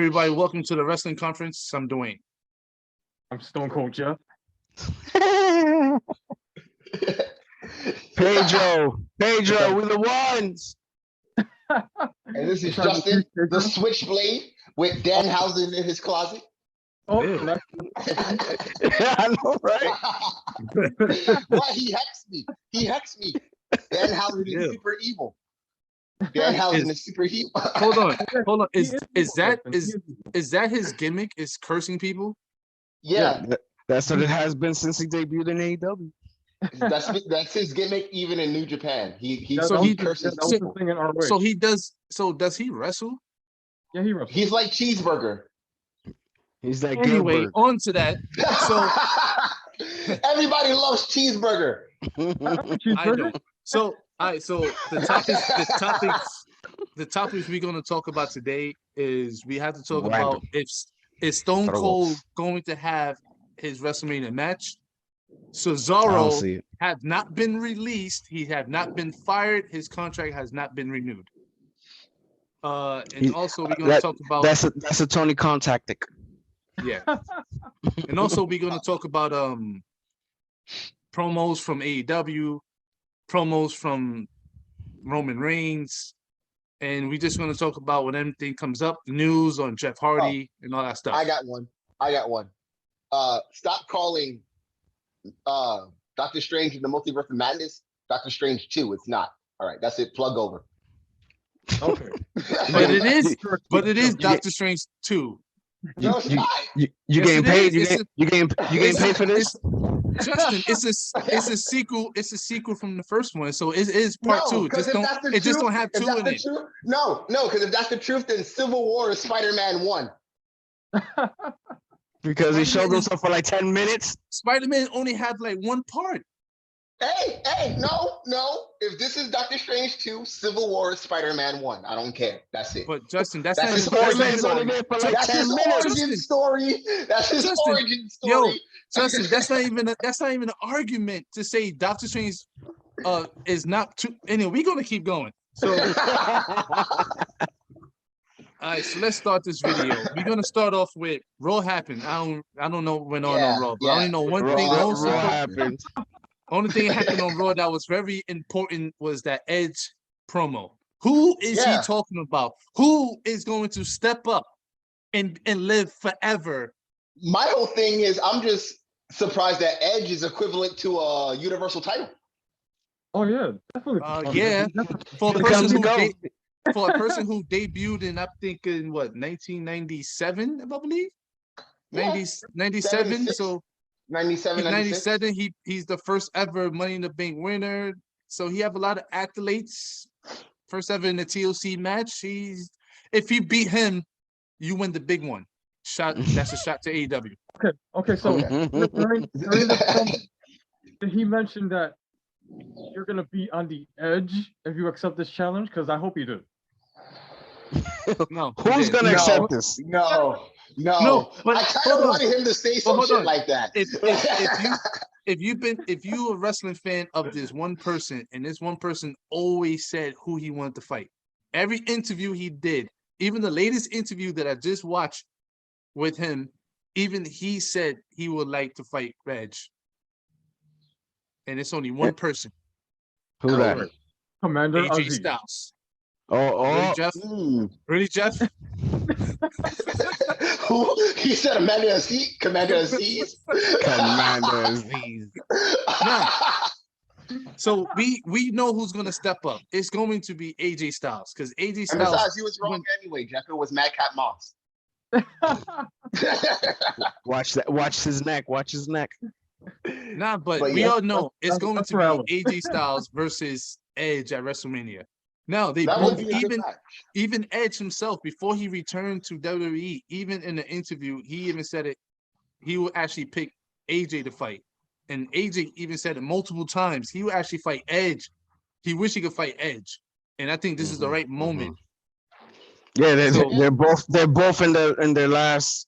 everybody. Welcome to the wrestling conference. I'm Dwayne. I'm Stone Cold Jeff. Pedro, we're the ones. And this is Justin, the Switchblade, with Danhausen in his closet. Oh, Yeah. I know, right? Why he hexed me. Danhausen is super evil. Danhausen is super evil. Hold on. Is that his gimmick? Is cursing people? Yeah. That's what it has been since he debuted in AEW. That's his gimmick, even in New Japan. He curses. Does he wrestle? Yeah, he wrestles. He's like Cheeseburger. He's that anyway. Gilbert. On to that. So everybody loves Cheeseburger. I know. So the topics we're going to talk about today is we have to talk about is Stone Cold going to have his WrestleMania match. Cesaro have not been released. He have not been fired. His contract has not been renewed. And also we're going to talk about that's a Tony Khan tactic. Yeah. And also we're going to talk about promos from AEW, promos from Roman Reigns, and we're just going to talk about when anything comes up, news on Jeff Hardy and all that stuff. I got one. Stop calling Doctor Strange in the Multiverse of Madness Doctor Strange 2. It's not. All right, that's it. Plug over. Okay. but it is Doctor Strange 2. No, it's not. You getting paid? You getting paid for this? Justin, it's a sequel. It's a sequel from the first one, so it is part 2. It just don't have 2 in it. No, because if that's the truth, then Civil War is Spider-Man 1. Because he showed himself for like 10 minutes. Spider-Man only had like one part. Hey, no. If this is Doctor Strange 2, Civil War is Spider-Man 1. I don't care. That's it. But Justin, that's his origin story. That's his origin story. Yo, Justin, that's not even an argument to say Doctor Strange is not too. Anyway, we're gonna keep going. So all right, so let's start this video. We're gonna start off with Raw happened. I don't know what went on Raw, but I only know one thing. Raw happened. Only thing that happened on Raw that was very important was that Edge promo. Who is he talking about? Who is going to step up and live forever? My whole thing is I'm just surprised that Edge is equivalent to a Universal title. Oh yeah, definitely. Yeah, for a person who debuted in, I think, in what, 1997, I believe? 97, so 97, he's the first ever Money in the Bank winner. So he have a lot of accolades. First ever in the TLC match. If you beat him, you win the big one. That's a shot to AEW. Okay. So during the promo, did he mention that you're gonna be on the edge if you accept this challenge? Because I hope you do. No. Who's gonna accept this? No. But I kind of wanted him to say some shit like that. If you a wrestling fan of this one person, and this one person always said who he wanted to fight. Every interview he did, even the latest interview that I just watched with him, even he said he would like to fight Reg. And it's only one person. Who that? Commander AJ Aziz. Styles. Oh, Jeff? Really, Jeff? Who? He said Commander Aziz? Commander Aziz. No. So we know who's gonna step up. It's going to be AJ Styles, because AJ Styles. And besides, he was wrong anyway, Jeff. It was Madcap Moss. Watch that. Watch his neck. Nah, but we all know it's going to be AJ Styles versus Edge at WrestleMania. Now they both, even Edge himself, before he returned to WWE, even in the interview, he even said it. He would actually pick AJ to fight, and AJ even said it multiple times. He would actually fight Edge. He wished he could fight Edge, and I think this is the right moment. Yeah, they're both in their last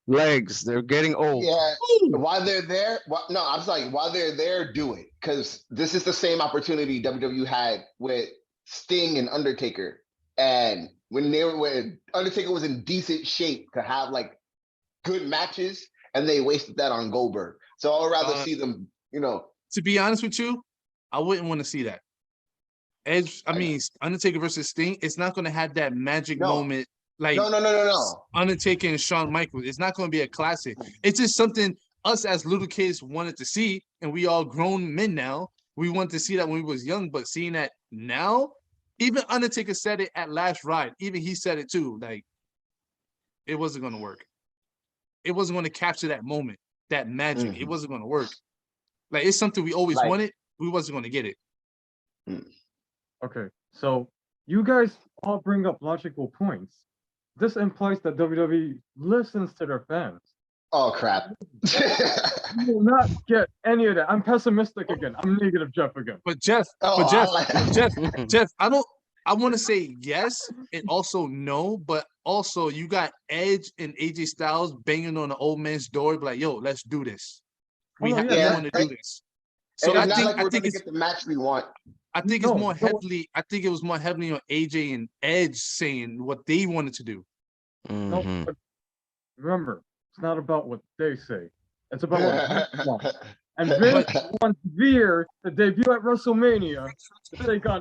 legs. They're getting old. Yeah. While they're there, while they're there, do it, because this is the same opportunity WWE had with Sting and Undertaker, and when Undertaker was in decent shape to have like good matches, and they wasted that on Goldberg. So I'd rather see them, To be honest with you, I wouldn't want to see that. Undertaker versus Sting, it's not going to have that magic moment like no. Undertaker and Shawn Michaels. It's not going to be a classic. It's just something us as little kids wanted to see, and we all grown men now. We wanted to see that when we was young, but seeing that now, even Undertaker said it at Last Ride. Even he said it too. Like, it wasn't going to work. It wasn't going to capture that moment, that magic. It wasn't going to work. Like, it's something we always wanted. We wasn't going to get it. Okay, so you guys all bring up logical points. This implies that WWE listens to their fans. Oh crap! You will not get any of that. I'm pessimistic again. I'm negative Jeff again. But Jeff, Jeff, I want to say yes and also no, but also you got Edge and AJ Styles banging on the old man's door, like, yo, let's do this. We want to do this. So I think it's the match we want. I think it's more heavily. I think it was more heavily on AJ and Edge saying what they wanted to do. No, but remember, it's not about what they say. It's about what Vince wants. And Vince wants Veer to debut at WrestleMania.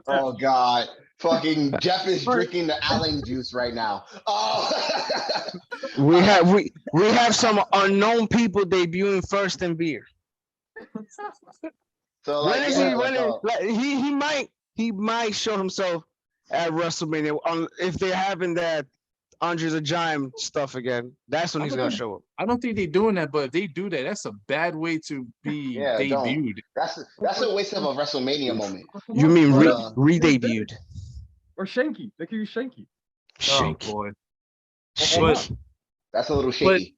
Oh God! Fucking Jeff is drinking the Allen juice right now. Oh. we have some unknown people debuting first in Veer. So like, he might show himself at WrestleMania if they're having that Andre the Giant stuff again. That's when he's gonna show up. I don't think they're doing that, but if they do that, that's a bad way to be debuted. That's a waste of a WrestleMania moment. You mean re-debuted? Or Shanky? They could use Shanky. Oh boy, that's a little shaky.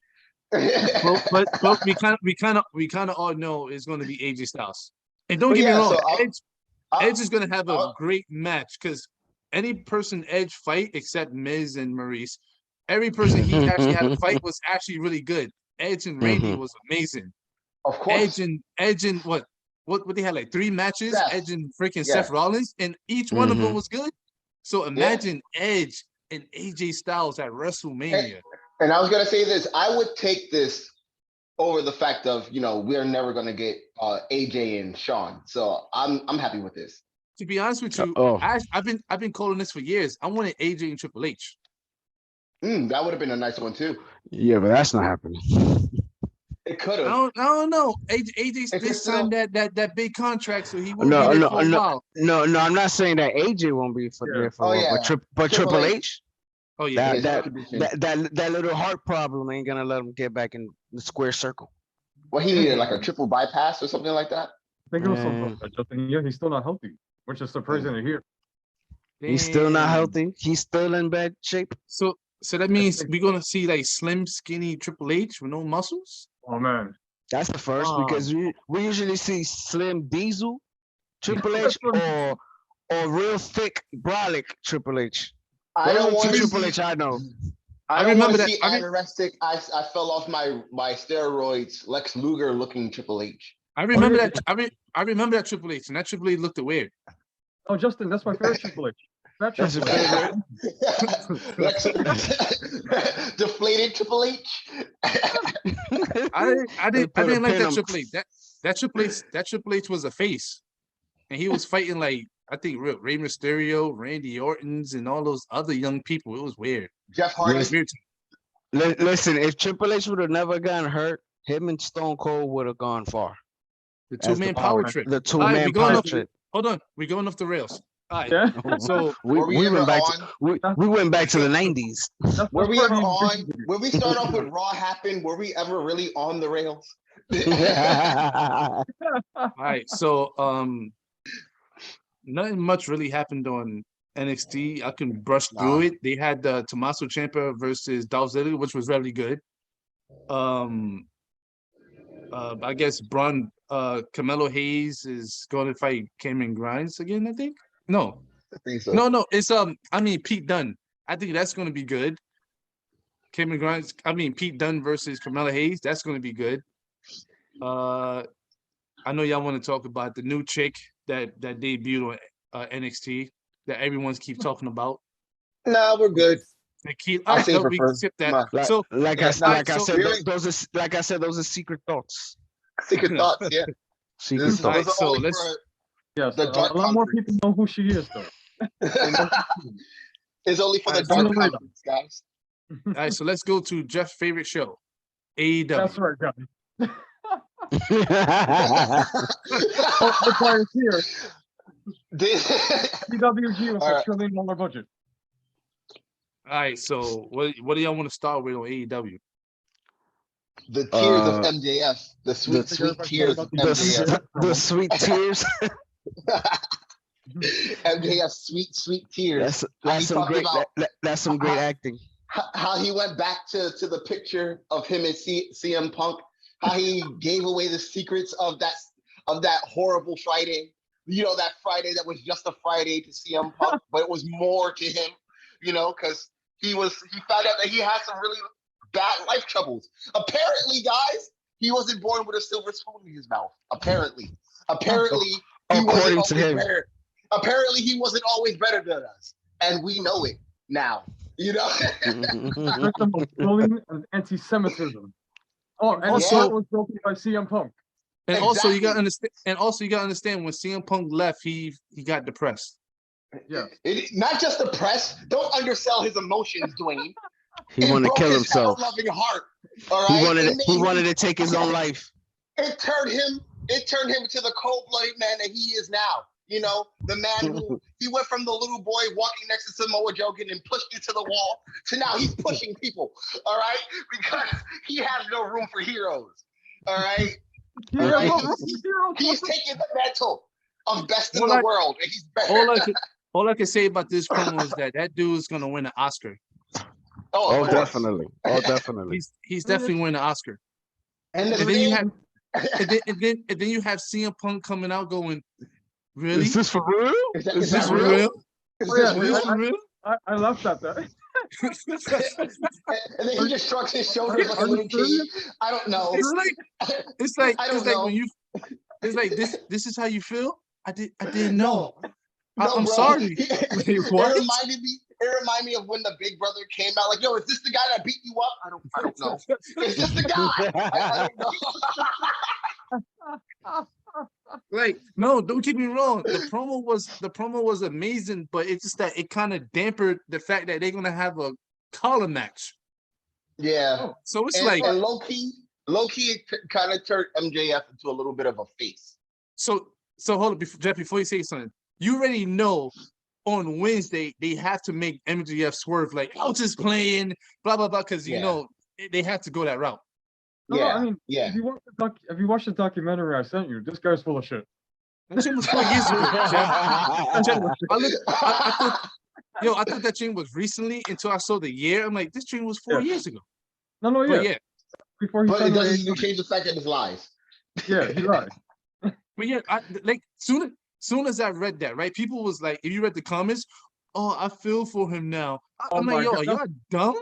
But we kind of all know it's going to be AJ Styles. And don't get me wrong, Edge is going to have a great match because any person Edge fight except Miz and Maurice, every person he actually had a fight was actually really good. Edge and Randy was amazing. Of course. Edge and what they had like 3 matches, Edge and freaking Seth Rollins, and each one of them was good. So imagine Edge and AJ Styles at WrestleMania. And I was gonna say this, I would take this over the fact of, we're never gonna get AJ and Shawn. So I'm happy with this. To be honest with you, I've been calling this for years. I wanted AJ and Triple H. That would have been a nice one too. Yeah, but that's not happening. It could have. I don't know. AJ they signed that big contract, so he won't be there for a while. No, I'm not saying that AJ won't be there for a while, but Triple H. Oh yeah, that little heart problem ain't gonna let him get back in the square circle. Well, he needed like a triple bypass or something like that. I think it was something like that. Yeah, he's still not healthy, which is surprising to hear. He's still not healthy. He's still in bad shape. So that means we're gonna see like slim, skinny Triple H with no muscles. Oh man, that's the first because we usually see Slim Diesel, Triple H, or real thick brolic Triple H. I don't want to Triple H. I know. I remember that. Anorexic. I fell off my steroids. Lex Luger looking Triple H. I remember that. I remember that Triple H, and that Triple H looked weird. Oh, Justin, that's my favorite Triple H. That's your favorite. Deflated Triple H. I didn't like that Triple H. That Triple H was a face, and he was fighting like I think Rey Mysterio, Randy Orton's, and all those other young people. It was weird. Jeff Hardy. Listen, if Triple H would have never gotten hurt, him and Stone Cold would have gone far. The two-man power trip. The two-man power trip. Hold on, we're going off the rails. All right. Yeah. So we went back to the 90s. Were we ever on? When we start off with Raw happened, were we ever really on the rails? All right. So nothing much really happened on NXT. I can brush through it. They had Tommaso Ciampa versus Dolph Ziggler, which was really good. I guess Carmelo Hayes is going to fight Cameron Grimes again, I think. No. I think so. No, it's Pete Dunne. I think that's going to be good. Pete Dunne versus Carmelo Hayes, that's going to be good. I know y'all want to talk about the new chick that debuted on NXT that everyone keeps talking about. Nah, we're good. I'll save her for skip that. Like I said, those are secret thoughts. Secret thoughts, yeah. Secret thoughts. So let's. Yes, a lot more people know who she is, though. It's only for the dark conference, guys. All right, so let's go to Jeff's favorite show, AEW. That's right, guys. The prior here. PWG with a $1 trillion budget. All right, so what do y'all want to start with on AEW? The tears of MJF, the sweet tears of MJF. The sweet tears. MJF, sweet tears. That's some great acting. How he went back to the picture of him and CM Punk. How he gave away the secrets of that horrible Friday. You know, that Friday that was just a Friday to CM Punk, but it was more to him. You know, because he found out that he had some really bad life troubles. Apparently, guys, he wasn't born with a silver spoon in his mouth. Apparently, according to him. Better. Apparently, he wasn't always better than us, and we know it now. You know, victim of bullying and anti-Semitism. Oh, and also that was broken by CM Punk. And also, you gotta understand. And also, you gotta understand when CM Punk left, he got depressed. Yeah, not just depressed. Don't undersell his emotions, Dwayne. He wanted to kill himself. Loving heart. All right. He wanted to take his own life. It turned him into the cold-blooded man that he is now. You know, the man who he went from the little boy walking next to Samoa Joe getting pushed into the wall to now he's pushing people. All right, because he has no room for heroes. All right. He's taking the mantle of best in the world, and he's better. All I can say about this promo is that dude is gonna win an Oscar. Oh, definitely. Oh, definitely. He's definitely winning an Oscar. And then you have CM Punk coming out going, really? Is this for real? Is this real? Is this real? I love that. And then he just shrugs his shoulders like a little kid. I don't know. It's like when you. It's like this is how you feel. I didn't know. I'm bro. sorry. What? It reminded me of when the Big Brother came out. Like, yo, is this the guy that beat you up? I don't know. Is this the guy? I don't know. Like, no, don't get me wrong. The promo was amazing, but it's just that it kind of dampened the fact that they're gonna have a collar match. Yeah. So it's and low key kind of turned MJF into a little bit of a face. So hold on, Jeff, before you say something, you already know on Wednesday they have to make MJF swerve like, I was just playing, blah blah blah, because you know they have to go that route. No, I mean, if you watch the documentary I sent you, this guy's full of shit. That shit was 4 years ago, Jeff. I thought that dream was recently until I saw the year. I'm like, this dream was 4 years ago. No, yeah. Before he but it doesn't change the fact that it's lies. Yeah, he lied. But yeah, soon as I read that, right? People was like, if you read the comments, oh, I feel for him now. I'm like, yo, are y'all dumb?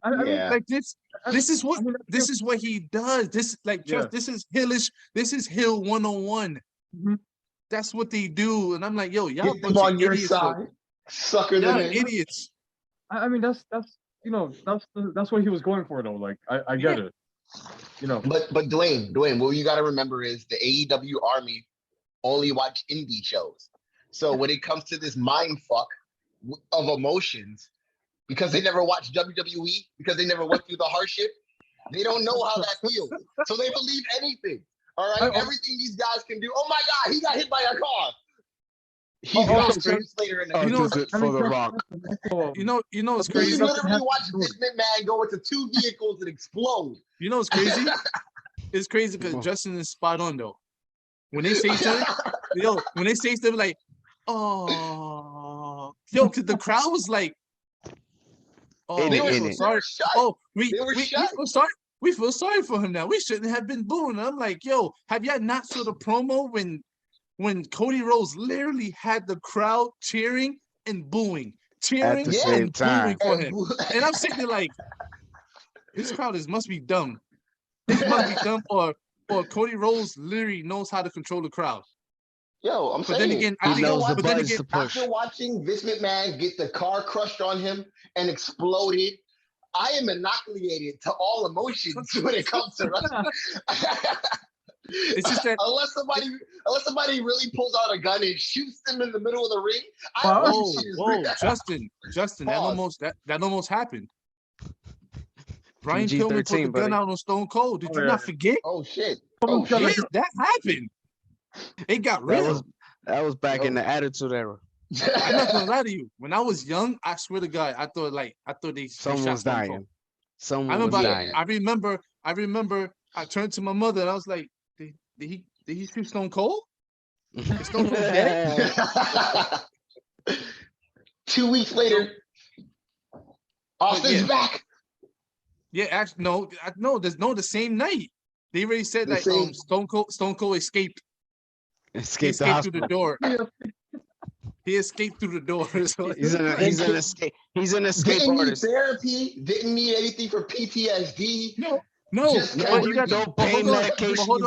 I mean, like this is what he does. This this is Hillish. This is Hill 101. Mm-hmm. That's what they do. And I'm like, yo, y'all bunch on of your idiots. side. Sucker than idiots. I mean, that's what he was going for though. Like I get it. You know. But Dwayne, what you gotta remember is the AEW army only watch indie shows. So when it comes to this mind fuck of emotions, because they never watched WWE, because they never went through the hardship, they don't know how that feels. So they believe anything. All right, everything these guys can do. Oh my God, he got hit by a car. He's got later in the for The Rock. You know it's crazy. You literally watch Vince McMahon go into 2 vehicles and explode. You know it's crazy? It's crazy because Justin is spot on though. When they say something, like, oh, yo, because the crowd was like, oh, we feel sorry. Oh, we feel sorry. We feel sorry for him now. We shouldn't have been booing. I'm like, yo, have y'all not saw the promo when Cody Rhodes literally had the crowd cheering and booing, at the same time for him? And I'm sitting there like, this crowd must be dumb. This must be dumb, or Cody Rhodes literally knows how to control the crowd. Yo, I'm But saying. then again, after watching Vince McMahon get the car crushed on him and exploded, I am inoculated to all emotions when it comes to wrestling. It's just that unless somebody really pulls out a gun and shoots them in the middle of the ring. Whoa, Justin, that almost happened. Brian Pillman put the gun out on Stone Cold. Did you not forget? Oh shit! That happened. It got real. That was back in the Attitude Era. I'm not gonna lie to you. When I was young, I swear to God, I thought someone was dying. Someone was dying. I remember. I turned to my mother and I was like, "Did he shoot Stone Cold? Is Stone Cold dead?" 2 weeks later, Austin's back. Yeah, actually, no. There's the same night. They already said that Stone Cold escaped. Escaped through the door. He escaped through the door. So he's an escape didn't artist. Need therapy. Didn't need anything for PTSD. No. But you got no pain medication. Hold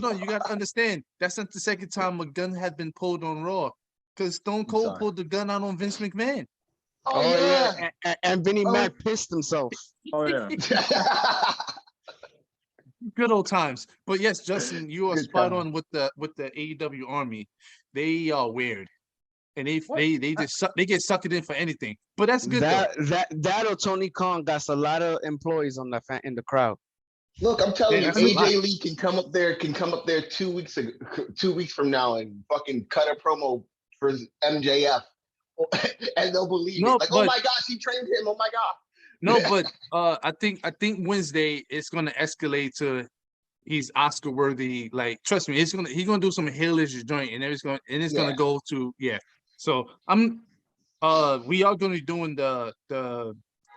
on. You got to understand. That's not the second time a gun had been pulled on Raw, because Stone Cold pulled the gun out on Vince McMahon. Oh yeah. And Vinnie Mac pissed himself. Oh yeah. Good old times. But yes, Justin, you are spot on with the AEW Army. They are weird, and they get sucked in for anything. But that's good. That or Tony Khan got a lot of employees on in the crowd. Look, I'm telling you, AJ Lee can come up there 2 weeks from now and fucking cut a promo for MJF, and they'll believe it. Like, oh my gosh, he trained him. Oh my god. No, but I think Wednesday it's gonna escalate to he's Oscar worthy. Like, trust me, he's gonna do some heelish joint, and it's gonna go to So we are gonna be doing the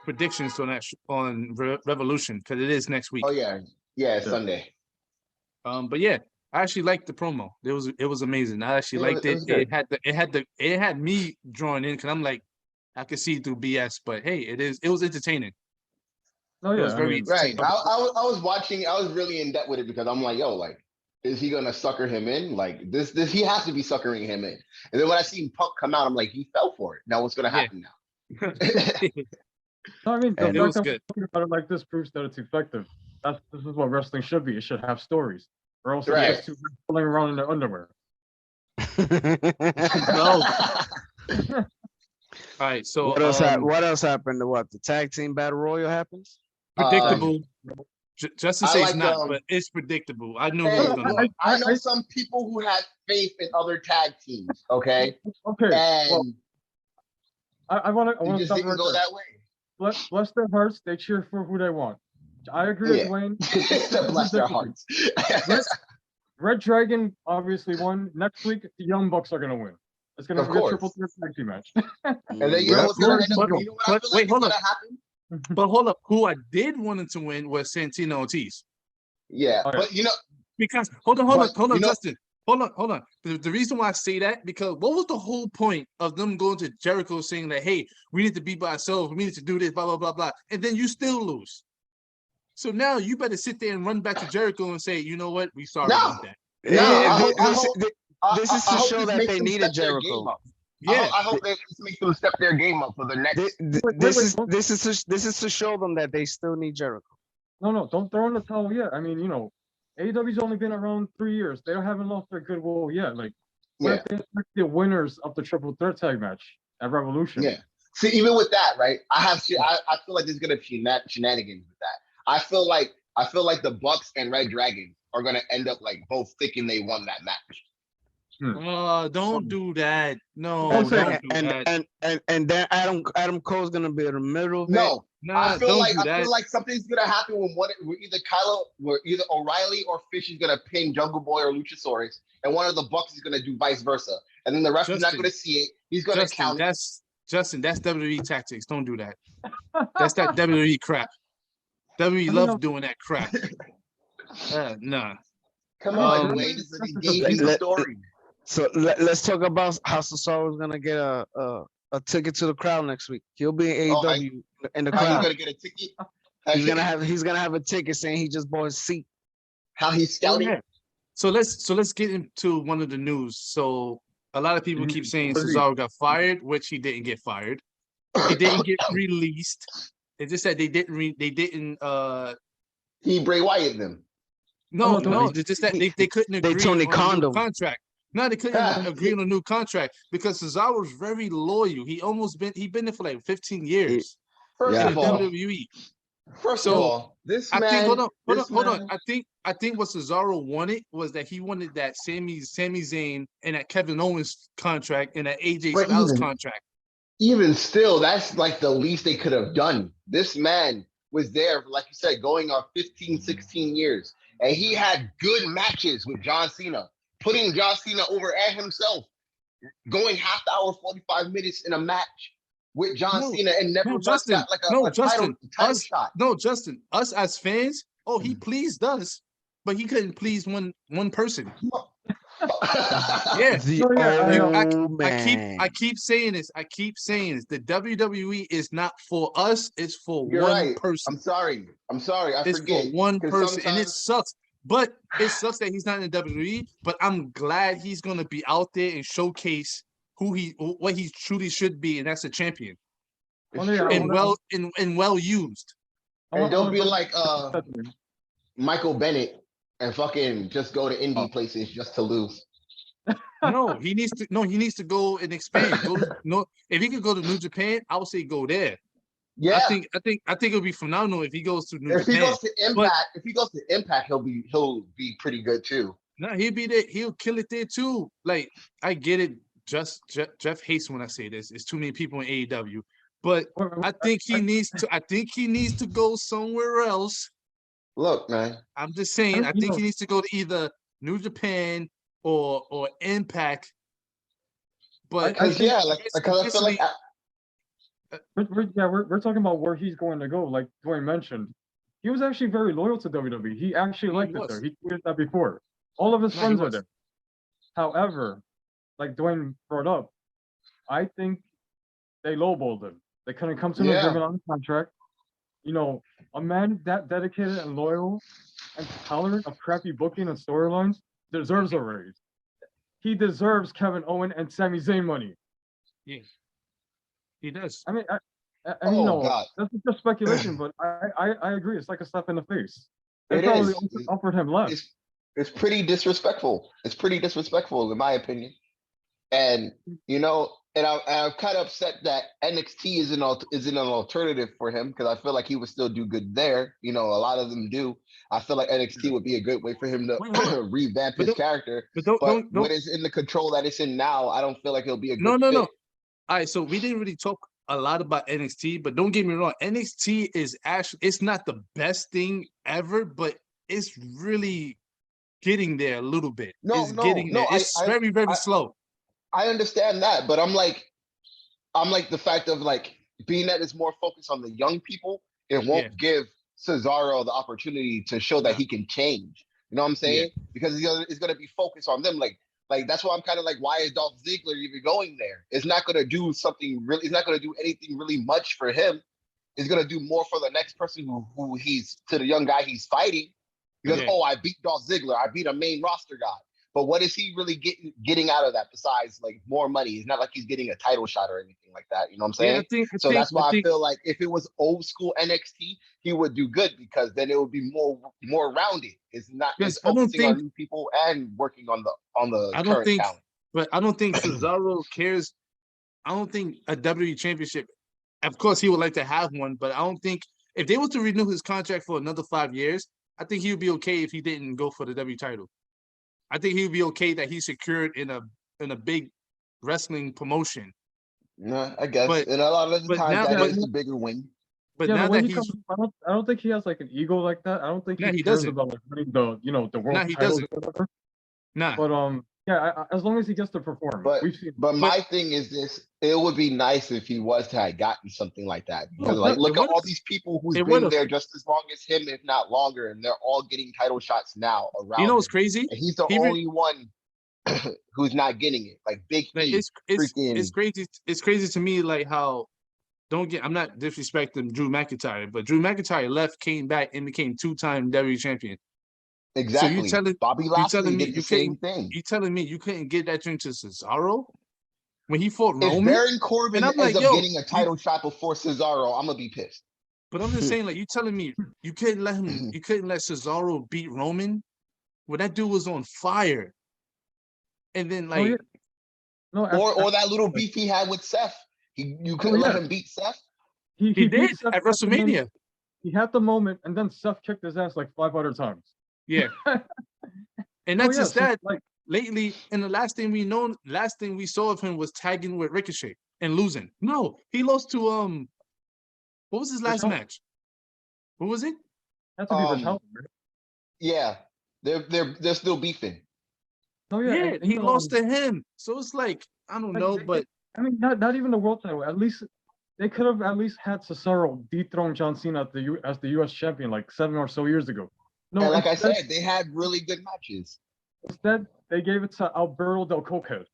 predictions on Revolution, because it is next week. Oh yeah, it's Sunday. But yeah, I actually liked the promo. It was amazing. I actually liked it. It had me drawing in, because I'm like, I could see through BS, but hey, it was entertaining. Oh yeah, it was very entertaining. Right. I was watching. I was really in depth with it, because I'm like, yo, like, is he gonna sucker him in? Like this he has to be suckering him in. And then when I seen Punk come out, I'm like, he fell for it. Now what's gonna happen now? I mean, it was good. Talking about it like this proves that it's effective. This is what wrestling should be. It should have stories, or else it's just pulling around in their underwear. No. All right, so what else happened? The tag team battle royal happens? Predictable. Justin says not, but it's predictable. I knew he was gonna. I know some people who had faith in other tag teams. Okay. Okay. And I want to just didn't go that way. Bless their hearts. They cheer for who they want. I agree with Wayne. Bless their hearts. Red Dragon obviously won. Next week, the Young Bucks are gonna win. It's gonna be a triple threat tag team match. And then you know what's gonna end up? You know what I feel like is gonna happen? But hold up, who I did want him to win was Santino Ortiz. Yeah, but you know, because hold on, Justin. Hold on. The reason why I say that, because what was the whole point of them going to Jericho saying that, hey, we need to be by ourselves, we need to do this, blah, blah, blah, blah, and then you still lose. So now you better sit there and run back to Jericho and say, you know what, we sorry about that. This is to show that they needed Jericho. Yeah, I hope that this makes them step their game up for the next. This is to show them that they still need Jericho. No, don't throw in the towel yet. I mean, you know, AEW's only been around 3 years. They haven't lost their goodwill yet. Like, they're the winners of the triple threat tag match at Revolution. Yeah. See, even with that, right? I feel like there's gonna be shenanigans with that. I feel like the Bucks and Red Dragon are gonna end up like both thinking they won that match. Don't do that. No, don't do that. And then Adam Cole's gonna be in the middle of it. I feel like something's gonna happen when either O'Reilly or Fish is gonna pin Jungle Boy or Luchasaurus, and one of the Bucks is gonna do vice versa, and then the ref is not gonna see it. He's gonna count. That's WWE tactics. Don't do that. That's that WWE crap. WWE loves doing that crap. Nah. Come on, Wade. This is an engaging story. So let's talk about how Cesaro is gonna get a ticket to the crowd next week. He'll be in AEW in the crowd. How you gonna get a ticket? He's gonna have a ticket saying he just bought his seat. How he's scouting? So let's get into one of the news. So a lot of people keep saying Cesaro got fired, which he didn't get fired. He didn't get released. It just said they didn't. He Bray Wyatt them. No, it's just that they couldn't agree on a new contract. No, they couldn't agree on a new contract because Cesaro was very loyal. He been there for like 15 years. First of all, WWE. First of all, this man. Hold on. I think what Cesaro wanted was that he wanted that Sami Zayn and that Kevin Owens contract and that AJ Styles contract. Even still, that's like the least they could have done. This man was there, like you said, going on 15, 16 years. And he had good matches with John Cena, putting John Cena over at himself, going half hour, 45 minutes in a match with John Cena and never got like a title shot. No, Justin, us as fans, he pleased us, but he couldn't please one person. I keep saying this. The WWE is not for us. It's for one person. I'm sorry. It's for one person, and it sucks. But it sucks that he's not in the WWE. But I'm glad he's gonna be out there and showcase what he truly should be, and that's a champion. And well used. And don't be like Michael Bennett and fucking just go to indie places just to lose. No, he needs to go and expand. If he could go to New Japan, I would say go there. Yeah, I think it'll be phenomenal if he goes to New Japan. If he goes to Impact, he'll be pretty good too. No, he'll be there. He'll kill it there too. Like I get it. Jeff hates when I say this. It's too many people in AEW, but I think he needs to go somewhere else. Look, man, I'm just saying. I think he needs to go to either New Japan or Impact. But I feel like we're talking about where he's going to go. Like Dwayne mentioned, he was actually very loyal to WWE. He actually liked it there. He tweeted that before. All of his friends are there. However, like Dwayne brought up, I think they lowballed him. They couldn't come to an agreement on the contract. You know, a man that dedicated and loyal and tolerant of crappy booking and storylines deserves a raise. He deserves Kevin Owens and Sami Zayn money. Yeah, he does. I mean, that's just speculation, but I agree. It's like a slap in the face. They probably offered him less. It's pretty disrespectful. It's pretty disrespectful, in my opinion. And and I'm kind of upset that NXT isn't an alternative for him because I feel like he would still do good there. A lot of them do. I feel like NXT would be a good way for him to revamp his character. But when it's in the control that it's in now, I don't feel like it'll be a good fit. No. All right, so we didn't really talk a lot about NXT, but don't get me wrong. NXT is it's not the best thing ever, but it's really getting there a little bit. It's very, very slow. I understand that, but I'm like the fact of like being that it's more focused on the young people, it won't give Cesaro the opportunity to show that he can change. You know what I'm saying? Yeah. Because it's gonna be focused on them. Like that's why I'm kind of like, why is Dolph Ziggler even going there? It's not gonna do something really. It's not gonna do anything really much for him. It's gonna do more for the next person who he's to the young guy he's fighting. Because I beat Dolph Ziggler, I beat a main roster guy. But what is he really getting out of that besides like more money? It's not like he's getting a title shot or anything like that. You know what I'm saying? So that's why I feel like if it was old school NXT, he would do good because then it would be more rounded. It's not just focusing on new people and working on the current talent. But I don't think Cesaro cares. I don't think a WWE championship. Of course, he would like to have one, but I don't think if they were to renew his contract for another 5 years, I think he would be okay if he didn't go for the W title. I think he would be okay that he's secured in a big wrestling promotion. No, I guess. And a lot of the times that is a bigger win. But now that he's, I don't think he has like an ego like that. I don't think he cares about like winning the world title. Nah. But as long as he gets to perform. But my thing is this: it would be nice if he was to have gotten something like that. Because look at all these people who's been there just as long as him, if not longer, and they're all getting title shots now around. You know what's crazy? And he's the only one who's not getting it. Like Big E. It's crazy. It's crazy to me, like how I'm not disrespecting Drew McIntyre, but Drew McIntyre left, came back, and became 2-time WWE champion. Exactly. So Bobby Lashley did the same thing. You telling me you couldn't get that drink to Cesaro when he fought Roman? If Baron Corbin ends like, up getting a title shot before Cesaro, I'm gonna be pissed. But I'm just saying, like, you telling me you couldn't let Cesaro beat Roman? Well, that dude was on fire. And then, like, or that little beef he had with Seth. You couldn't let him beat Seth. He did Seth at WrestleMania. He had the moment, and then Seth kicked his ass like 5 other times. Yeah. And that's just that. Like, lately, and the last thing we saw of him was tagging with Ricochet and losing. No, he lost to what was his last match? What was it? Had to be Rachel. Yeah, they're still beefing. Oh yeah, he lost to him. So it's like, I don't know, but I mean, not even the world title. At least they could have at least had Cesaro dethrone John Cena as the U.S. champion like 7 or so years ago. No, and like I said, they had really good matches. Instead, they gave it to Alberto Del Cokehead.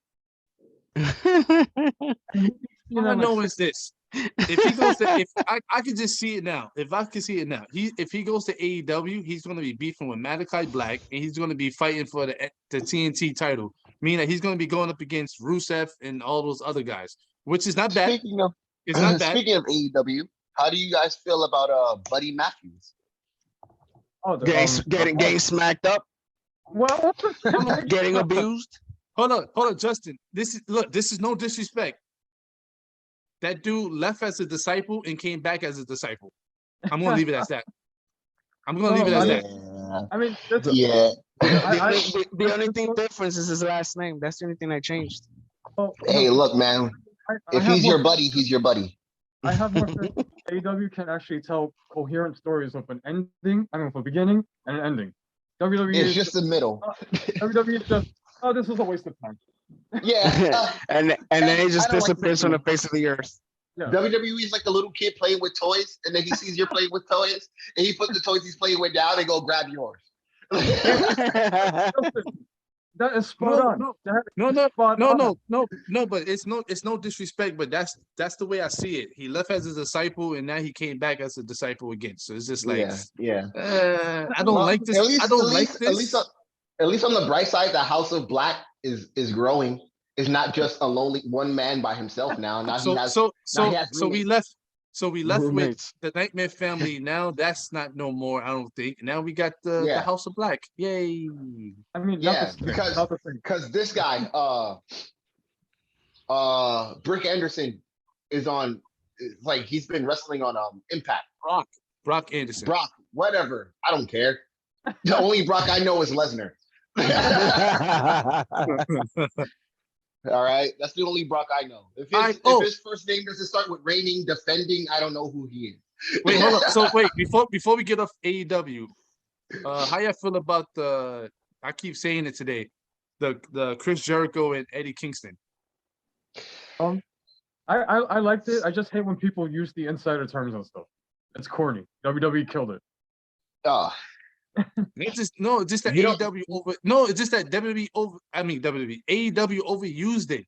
All I know is this: if he goes to, if I could just see it now, if I could see it now, if he goes to AEW, he's going to be beefing with Malachi Black, and he's going to be fighting for the TNT title, meaning that he's going to be going up against Rusev and all those other guys, which is not bad. It's not bad. Speaking of AEW, how do you guys feel about Buddy Matthews? Oh, getting smacked up. Well, getting abused. Hold on, Justin. This is no disrespect. That dude left as a disciple and came back as a disciple. I'm gonna leave it as that. I mean, yeah. The only thing difference is his last name. That's the only thing I changed. Hey, look, man. If he's your buddy, he's your buddy. I have more faith. AEW can actually tell coherent stories of an ending, from a beginning and an ending. WWE is just the middle. WWE is just, this was a waste of time. Yeah. and then he just disappears from the face of the earth. Yeah. WWE is like a little kid playing with toys, and then he sees you're playing with toys, and he puts the toys he's playing with down and go grab yours. That is spot on. No, but it's no disrespect, but that's the way I see it. He left as a disciple, and now he came back as a disciple again. So it's just like, I don't like this. At least on the bright side, the House of Black is growing. It's not just a lonely one man by himself now. So we left with the Nightmare Family. Now that's not no more. I don't think. Now we got the House of Black. Yay! I mean, because this guy, Brick Anderson, is on. Like he's been wrestling on Impact. Brock Anderson. Brock, whatever. I don't care. The only Brock I know is Lesnar. All right, that's the only Brock I know. If his first name doesn't start with reigning, defending, I don't know who he is. Wait, hold on. So wait, before we get off AEW, how y'all feel about the? I keep saying it today, the Chris Jericho and Eddie Kingston. I liked it. I just hate when people use the insider terms and stuff. It's corny. WWE killed it. It's just that AEW over. No, it's just that WWE over. I mean WWE. AEW overused it.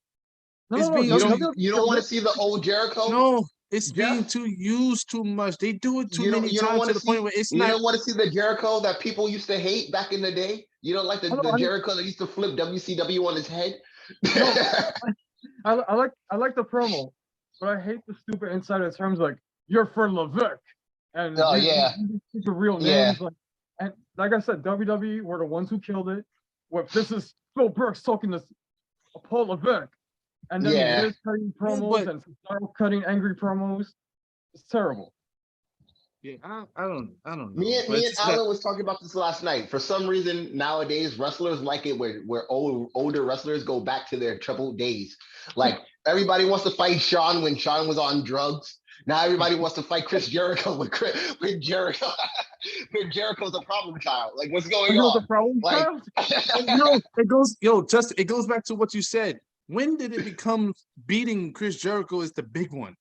You don't want to see the old Jericho. No, it's being used too much. They do it too many times to the point where it's not. You don't want to see the Jericho that people used to hate back in the day. You don't like the Jericho that used to flip WCW on his head. I like the promo, but I hate the stupid insider terms like "you're for Levesque" and these are real names. And like I said, WWE were the ones who killed it. This is Phil Brooks talking to Paul Levesque. And then they're cutting promos and Cesaro cutting angry promos. It's terrible. Yeah, I don't know. Me and Alan was talking about this last night. For some reason, nowadays, wrestlers like it where older wrestlers go back to their troubled days. Like, everybody wants to fight Shawn when Shawn was on drugs. Now everybody wants to fight Chris Jericho with Jericho. When Jericho's a problem child. Like, what's going on? The problem child? It goes back to what you said. When did it become beating Chris Jericho is the big one?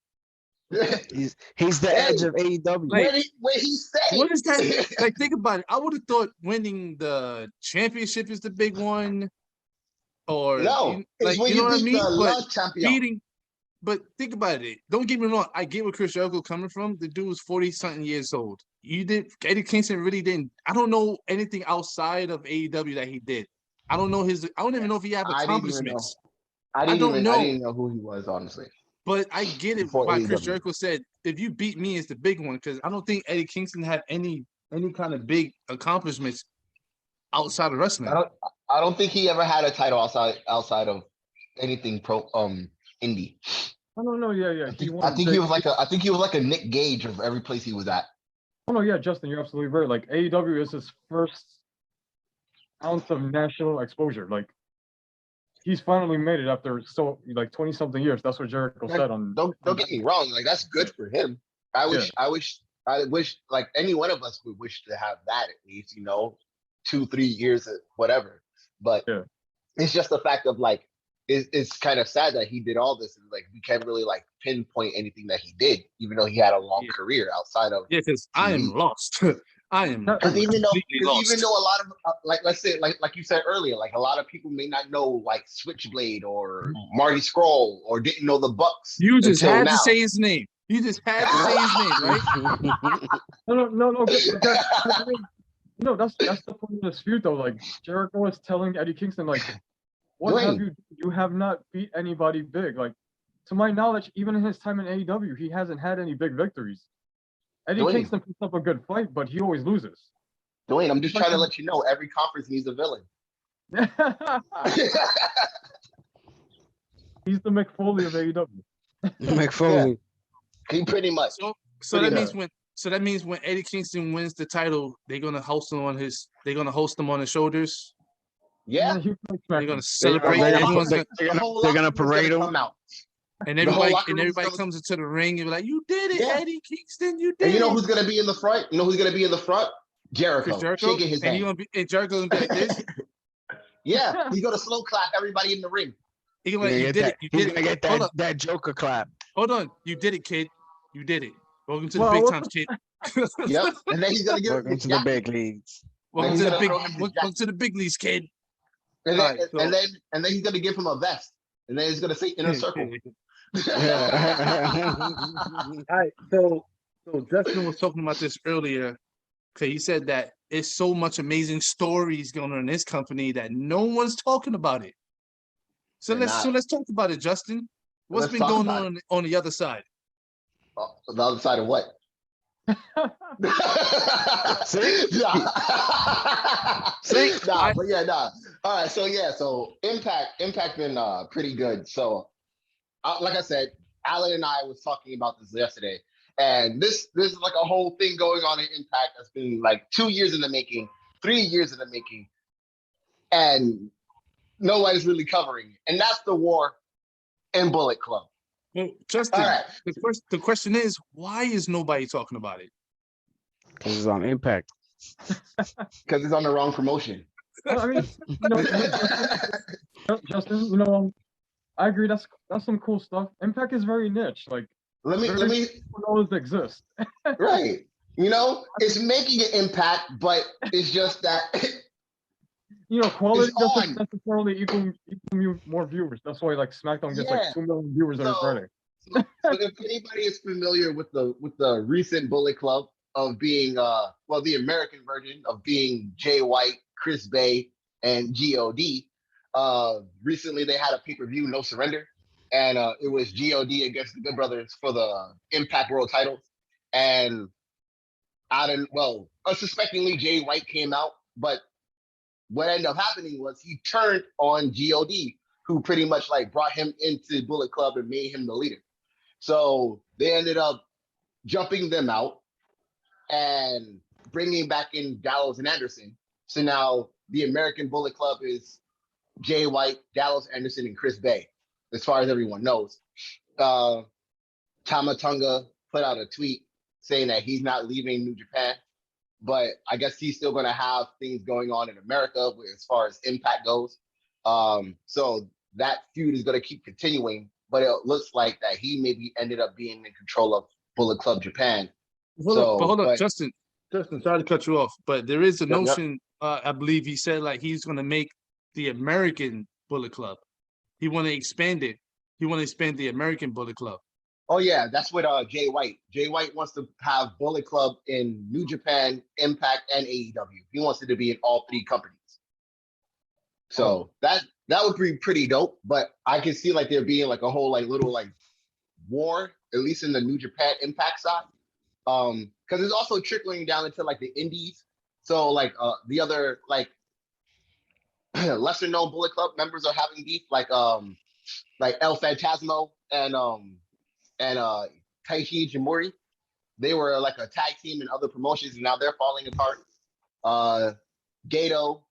He's the edge of AEW. Where he said. What is that? Like, think about it. I would have thought winning the championship is the big one. Or no, you know what I mean? But think about it. Don't get me wrong. I get where Chris Jericho coming from. The dude was 40-something years old. Eddie Kingston really didn't. I don't know anything outside of AEW that he did. I don't know I don't even know if he had accomplishments. I didn't know who he was, honestly. But I get it why Chris Jericho said, if you beat me, it's the big one. Because I don't think Eddie Kingston had any kind of big accomplishments outside of wrestling. I don't think he ever had a title outside of anything indie. I don't know. Yeah. I think he was like a Nick Gage of every place he was at. Oh no, yeah, Justin, you're absolutely right. Like AEW is his first ounce of national exposure. Like he's finally made it after 20-something years. That's what Jericho said on. Don't get me wrong. Like that's good for him. I wish like any one of us would wish to have that at least. 2-3 years, whatever. But it's just the fact of like. It's kind of sad that he did all this, and like we can't really like pinpoint anything that he did, even though he had a long career outside of. Yeah, because I am lost. I am because even though a lot of let's say like you said earlier, like a lot of people may not know like Switchblade or Marty Scurll or didn't know the Bucks. You just had to say his name. You just had to say his name, right? No. That's the point of this feud though. Like Jericho is telling Eddie Kingston like. What have you have not beat anybody big? Like, to my knowledge, even in his time in AEW, he hasn't had any big victories. Eddie Kingston puts up a good fight, but he always loses. Dwayne, I'm just trying to let you know, every conference needs a villain. He's the McFoley of AEW. McFoley. He pretty much. So that means when Eddie Kingston wins the title, they're gonna host him on his shoulders. Yeah, they're gonna celebrate. They're gonna parade him out, and everybody comes into the ring and be like, "You did it, Eddie Kingston! You did it!" And you know who's gonna be in the front? Jericho shaking his hand. And Jericho's gonna be like this. Yeah, he's gonna slow clap everybody in the ring. He's gonna get that Joker clap. Hold on, you did it, kid. You did it. Welcome to the big times, kid. Yep, and then he's gonna get welcome to the big leagues. Welcome to the big leagues, kid. And then he's gonna give him a vest, and then he's gonna say inner circle. All right, so Justin was talking about this earlier. Okay, he said that it's so much amazing stories going on in this company that no one's talking about it. So let's talk about it, Justin. What's been going on the other side? The other side of what? All right, so Impact been pretty good. So like I said, Alan and I was talking about this yesterday, and this is like a whole thing going on in Impact that's been like 2 years in the making, 3 years in the making, and nobody's really covering it. And that's the war in Bullet Club. Well, Justin, the question is, why is nobody talking about it? Because it's on Impact. Because it's on the wrong promotion. I mean, Justin, I agree. That's some cool stuff. Impact is very niche. Like, let me know it exists. Right. It's making an impact, but it's just that. Quality doesn't necessarily equal more viewers. That's why like SmackDown gets like 2 million viewers every Friday. So if anybody is familiar with the recent Bullet Club of being the American version of being Jay White, Chris Bay, and God, recently they had a pay-per-view, No Surrender, and it was God against the Good Brothers for the Impact World titles. And unsuspectingly Jay White came out, but what ended up happening was he turned on God, who pretty much like brought him into Bullet Club and made him the leader. So they ended up jumping them out and bringing back in Gallows and Anderson. So now the American Bullet Club is Jay White, Gallows, Anderson, and Chris Bay, as far as everyone knows. Tama Tonga put out a tweet saying that he's not leaving New Japan, but I guess he's still going to have things going on in America as far as Impact goes. So that feud is going to keep continuing, but it looks like that he maybe ended up being in control of Bullet Club Japan. Hold on, Justin, sorry to cut you off, but there is a notion, I believe he said like he's going to make the American Bullet Club. He want to expand it He want to expand the American Bullet Club. Oh yeah, that's what Jay White. Jay White wants to have Bullet Club in New Japan, Impact, and AEW. He wants it to be in all three companies. So that would be pretty dope. But I can see like there being like a whole like little like war, at least in the New Japan Impact side. Because it's also trickling down into like the indies. So like the other like lesser known Bullet Club members are having beef, like El Phantasmo and Taichi Jamori. They were like a tag team in other promotions, and now they're falling apart. Gato,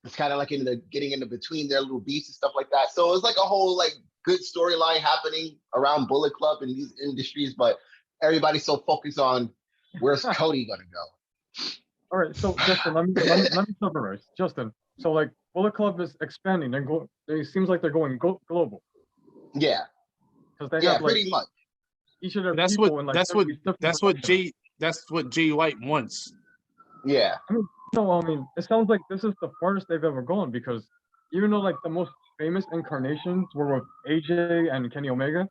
it's kind of like getting into between their little beefs and stuff like that. So it's like a whole like good storyline happening around Bullet Club in these industries, but everybody's so focused on where's Cody gonna go. All right, so Justin, let me summarize. Justin, so like Bullet Club is expanding. It seems like they're going global. Yeah. Because they have like pretty much each of their that's people what in like that's what Jay White wants. Yeah. I mean, it sounds like this is the farthest they've ever gone, because even though like the most famous incarnations were with AJ and Kenny Omega,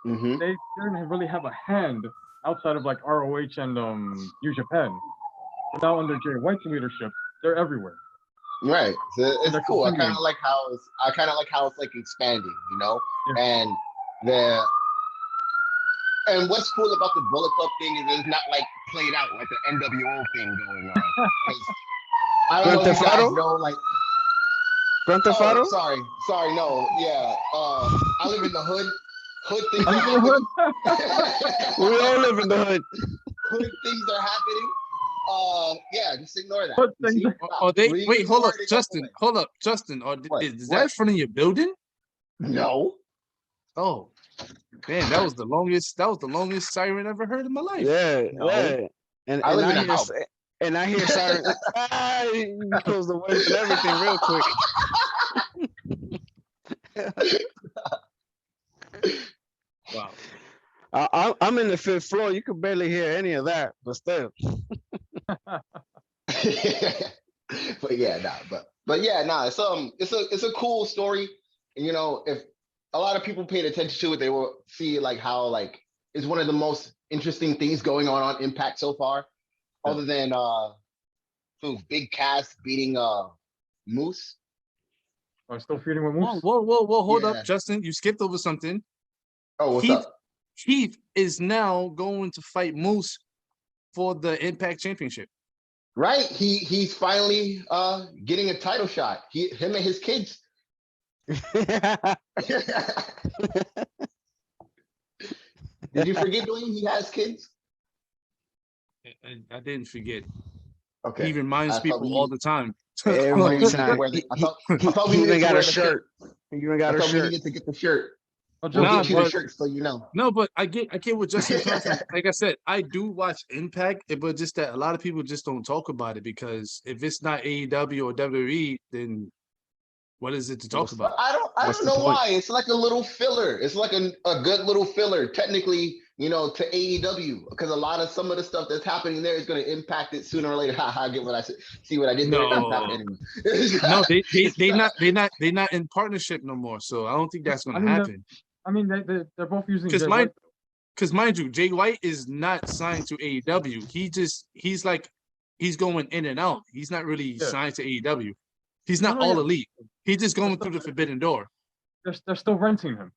they didn't really have a hand outside of like ROH and New Japan. But now under Jay White's leadership, they're everywhere. Right. So it's cool. I kind of like how it's like expanding, you know? Yeah. And what's cool about the Bullet Club thing is it's not like played out like the NWO thing going on. I don't know if you guys know, like Grand Theft Auto? Sorry, no, yeah. I live in the hood. Hood things are happening. We all live in the hood. Hood things are happening. Yeah, just ignore that. Wait, hold up, Justin. Hold up, Justin. Is that in front of your building? No. Oh, man, that was the longest siren I ever heard in my life. Yeah, yeah. And I hear siren. You close the windows and everything real quick. Wow. I'm in the 5th floor. You could barely hear any of that, but still. But yeah, it's a cool story. And you know, if a lot of people paid attention to it, they will see like how like it's one of the most interesting things going on Impact so far, other than Big Cass beating Moose. I'm still feuding with Moose. Whoa, hold up, Justin. You skipped over something. Oh, what's up? Keith is now going to fight Moose for the Impact Championship. Right. He's finally getting a title shot. Him and his kids. Did you forget, Dwayne? He has kids? I didn't forget. Okay. He reminds people all the time. Every time. He even got a shirt. He even got a shirt. We needed to get the shirt. The shirt, so you know. No, but I get what Justin's coming from. Like I said, I do watch Impact, but just that a lot of people just don't talk about it, because if it's not AEW or WWE, then what is it to talk about? I don't know why. It's like a little filler. It's like a good little filler, technically, you know, to AEW, because some of the stuff that's happening there is going to impact it sooner or later. I get what I said. See what I did there? No, they not in partnership no more. So I don't think that's going to happen. They're both using. Because mind you, Jay White is not signed to AEW. He's going in and out. He's not really signed to AEW. He's not all elite. He's just going through the forbidden door. They're still renting him.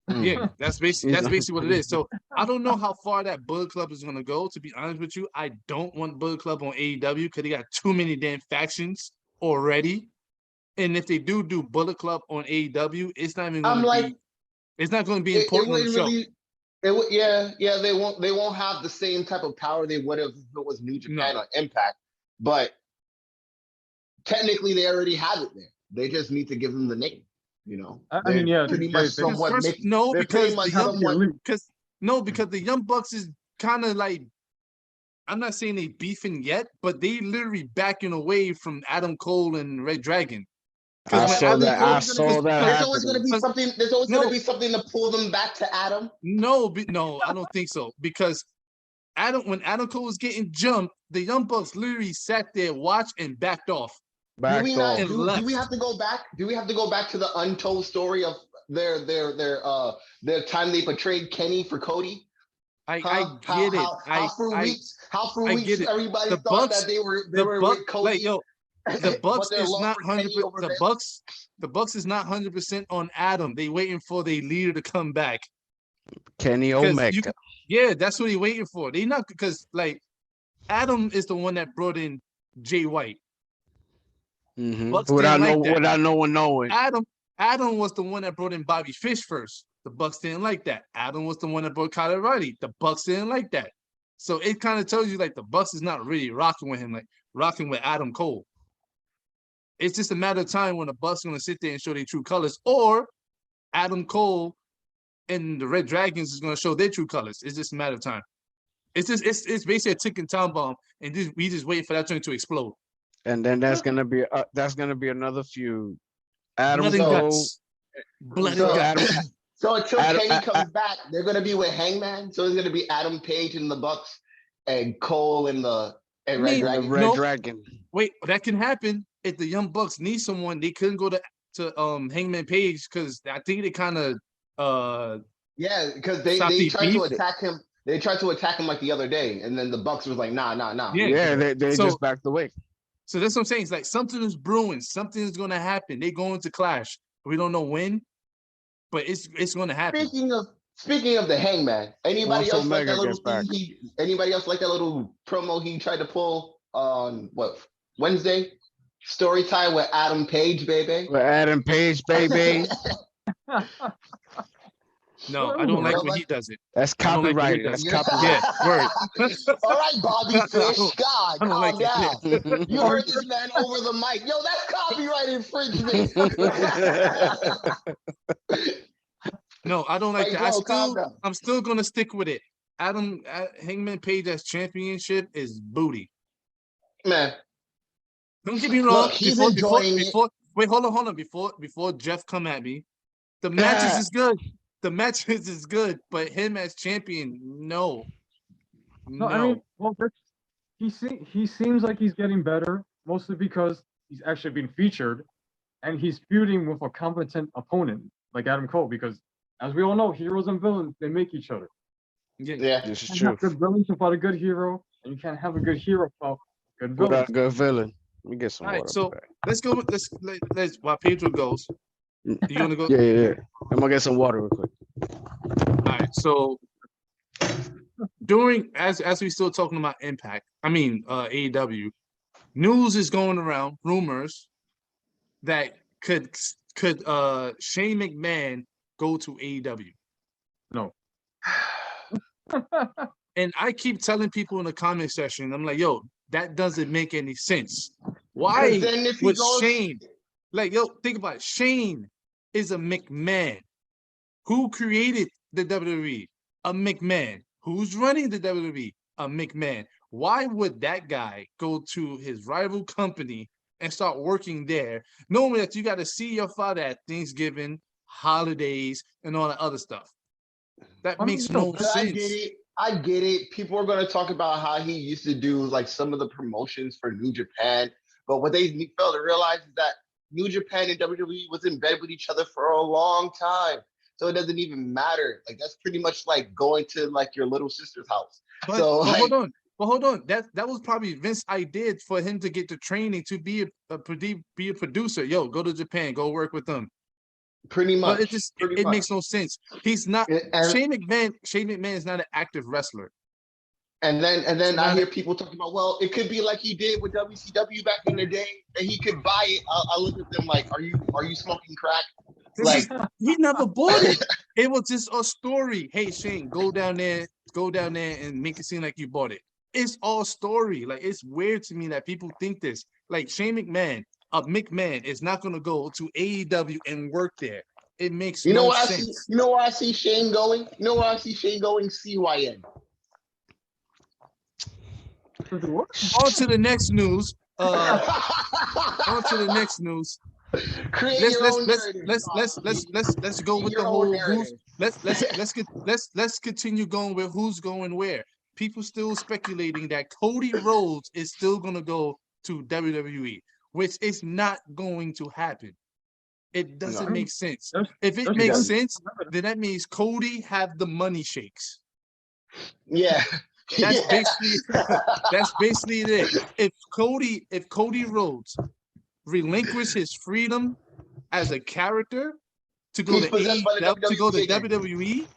Yeah, that's basically what it is. So I don't know how far that Bullet Club is going to go. To be honest with you, I don't want Bullet Club on AEW because they got too many damn factions already. And if they do Bullet Club on AEW, it's not even going to be. It's not going to be important on the show. They won't have the same type of power they would have if it was New Japan or Impact. But technically, they already have it there. They just need to give them the name. You know, pretty much somewhat because the Young Bucks is kind of like, I'm not saying they beefing yet, but they literally backing away from Adam Cole and Red Dragon. I saw that. There's always going to be something. There's always going to be something to pull them back to Adam. No, I don't think so, because when Adam Cole was getting jumped, the Young Bucks literally sat there, watched, and backed off. Do we have to go back? Do we have to go back to the untold story of time they betrayed Kenny for Cody? I get it. How for weeks everybody The thought Bucks, that they were Bucks, with Cody. like yo, the Bucks but their is love not for 100. Kenny over Vince. The Bucks is not 100% on Adam. They waiting for their leader to come back. Kenny Omega. Yeah, that's what he waiting for. They not because like Adam is the one that brought in Jay White. Bucks without no one knowing. Adam was the one that brought in Bobby Fish first. The Bucks didn't like that. Adam was the one that brought Kyle O'Reilly. The Bucks didn't like that. So it kind of tells you like the Bucks is not really rocking with him, like rocking with Adam Cole. It's just a matter of time when the Bucks are gonna sit there and show their true colors, or Adam Cole and the Red Dragons is gonna show their true colors. It's just a matter of time. It's basically a ticking time bomb, and we just waiting for that thing to explode. And then that's gonna be another feud. Adam Blood and Cole. guts. Blood and guts. So until Kenny comes back, they're gonna be with Hangman. So it's gonna be Adam Page in the Bucks and Cole in the Red Dragon. Red Dragon. Wait, that can happen if the Young Bucks need someone. They couldn't go to Hangman Page because I think they kind of yeah, because they tried to attack him. They tried to attack him like the other day, and then the Bucks was like, nah. Yeah, they just backed away. So that's what I'm saying. It's like something is brewing. Something is going to happen. They're going to clash. We don't know when, but it's going to happen. Speaking of the Hangman, anybody else like that little thing? Anybody else like that little promo he tried to pull on Wednesday? Story time with Adam Page, baby. No, I don't like when he does it. That's copyrighted. That's copyrighted. Yeah, word. All right, Bobby Fish, God, I don't like down. You heard this man over the mic. Yo, that's copyright infringement. No, I don't like that. Bro, I'm still gonna stick with it. Hangman Page as championship is booty. Man, don't get me wrong. Look, Wait, hold on. Before Jeff come at me, the matches is good. The matches is good, but him as champion, no. I mean, well, he seems like he's getting better, mostly because he's actually been featured, and he's feuding with a competent opponent like Adam Cole. Because, as we all know, heroes and villains, they make each other. Yeah, this is true. Good villains without a good hero, and you can't have a good hero without good villain. Without a good villain. Let me get some water. All right, so let's go with this. Let's while Pedro goes. You want to go? Yeah. I'm gonna get some water real quick. All right, so as we still talking about Impact, AEW, news is going around, rumors that could Shane McMahon go to AEW? No. And I keep telling people in the comment section, I'm like, yo, that doesn't make any sense. Why would Shane? Like, yo, think about it. Shane is a McMahon. Who created the WWE? A McMahon. Who's running the WWE? A McMahon. Why would that guy go to his rival company and start working there, knowing that you got to see your father at Thanksgiving, holidays, and all that other stuff? That makes no sense. I get it. People are going to talk about how he used to do like some of the promotions for New Japan, but what they fail to realize is that New Japan and WWE was in bed with each other for a long time. So it doesn't even matter. Like, that's pretty much like going to like your little sister's house. But hold on. That was probably Vince's idea for him to get the training to be a producer. Yo, go to Japan, go work with them. Pretty much. But it makes no sense. He's not Shane McMahon. Shane McMahon is not an active wrestler. And then I hear people talking about, well, it could be like he did with WCW back in the day, that he could buy it. I look at them like, are you smoking crack? Like, he never bought it. It was just a story. Hey, Shane, go down there and make it seem like you bought it. It's all story. Like, it's weird to me that people think this. Like, Shane McMahon, McMahon is not going to go to AEW and work there. It makes no sense. You know where I see Shane going? CYN. On to the next news. Let's go with the whole who's. Let's continue going with who's going where. People still speculating that Cody Rhodes is still gonna go to WWE, which is not going to happen. It doesn't No. make sense. There's- If it there's makes evidence. sense, then that means Cody have the money shakes. Yeah. That's Yeah. basically that's basically it. If Cody Rhodes relinquish his freedom as a character to go He's to possessed by the AEW, to go to WWE again. WWE,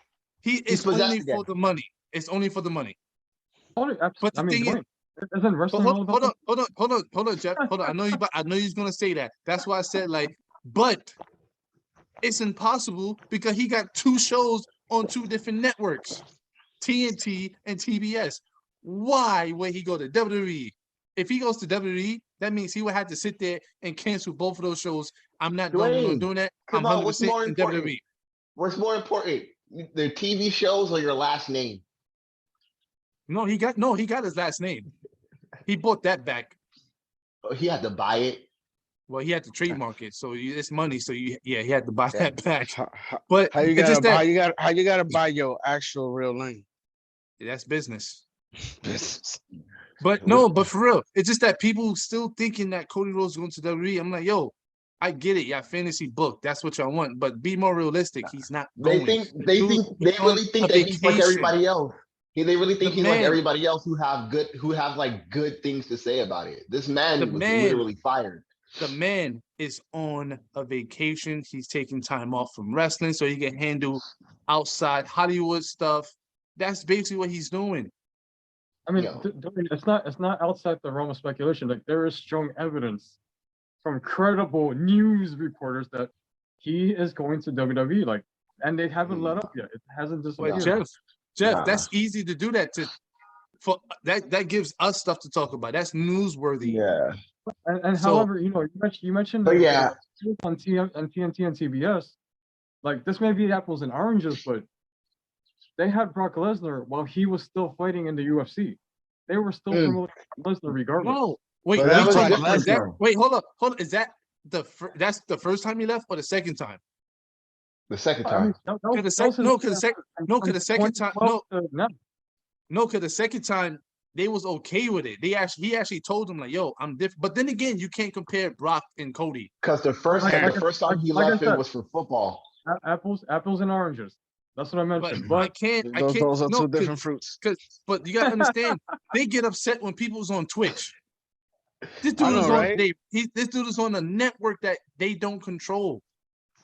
He's it's possessed only again. for the money. It's only for the money. But the thing is- Dwayne, isn't wrestling all about Hold on, Jeff. Hold on. I know he's gonna say that. That's why I said but it's impossible because he got 2 shows on 2 different networks, TNT and TBS. Why would he go to WWE? If he goes to WWE, that means he would have to sit there and cancel both of those shows. I'm not doing that. I'm Come on, what's 100% more in important? WWE. What's more important? The TV shows or your last name? No, he got his last name. He bought that back. Oh, he had to buy it. Well, he had to trademark it, so it's money. So he had to buy that back. How But you it's just gotta that buy your actual real name? that's business. Business. But no, but for real, it's just that people still thinking that Cody Rhodes is going to WWE. I'm like, yo, I get it. Yeah, fantasy book. That's what y'all want. But be more realistic. He's not They going. they really think that he's like everybody else. They really think he's like everybody else who have good things to say about it. This man was literally fired. The man is on a vacation. He's taking time off from wrestling so he can handle outside Hollywood stuff. That's basically what he's doing. I mean, it's not outside the realm of speculation. Like, there is strong evidence from credible news reporters that he is going to WWE. Like, and they haven't let up yet. It hasn't disappeared. Jeff, that's easy to do that that gives us stuff to talk about. That's newsworthy. Yeah. And however, you mentioned But on TNT and TBS, like, this may be apples and oranges, but they had Brock Lesnar while he was still fighting in the UFC. They were still promoting Lesnar regardless. No, wait, hold on. Is that that's the first time he left or the second time? The second time. Because the second time they was okay with it. He actually told them like, "Yo, I'm different." But then again, you can't compare Brock and Cody. Because the first time he left it was for football. Apples and oranges. That's what I mentioned. But those are 2 different fruits. But you gotta understand, they get upset when people's on Twitch. This dude this dude is on a network that they don't control.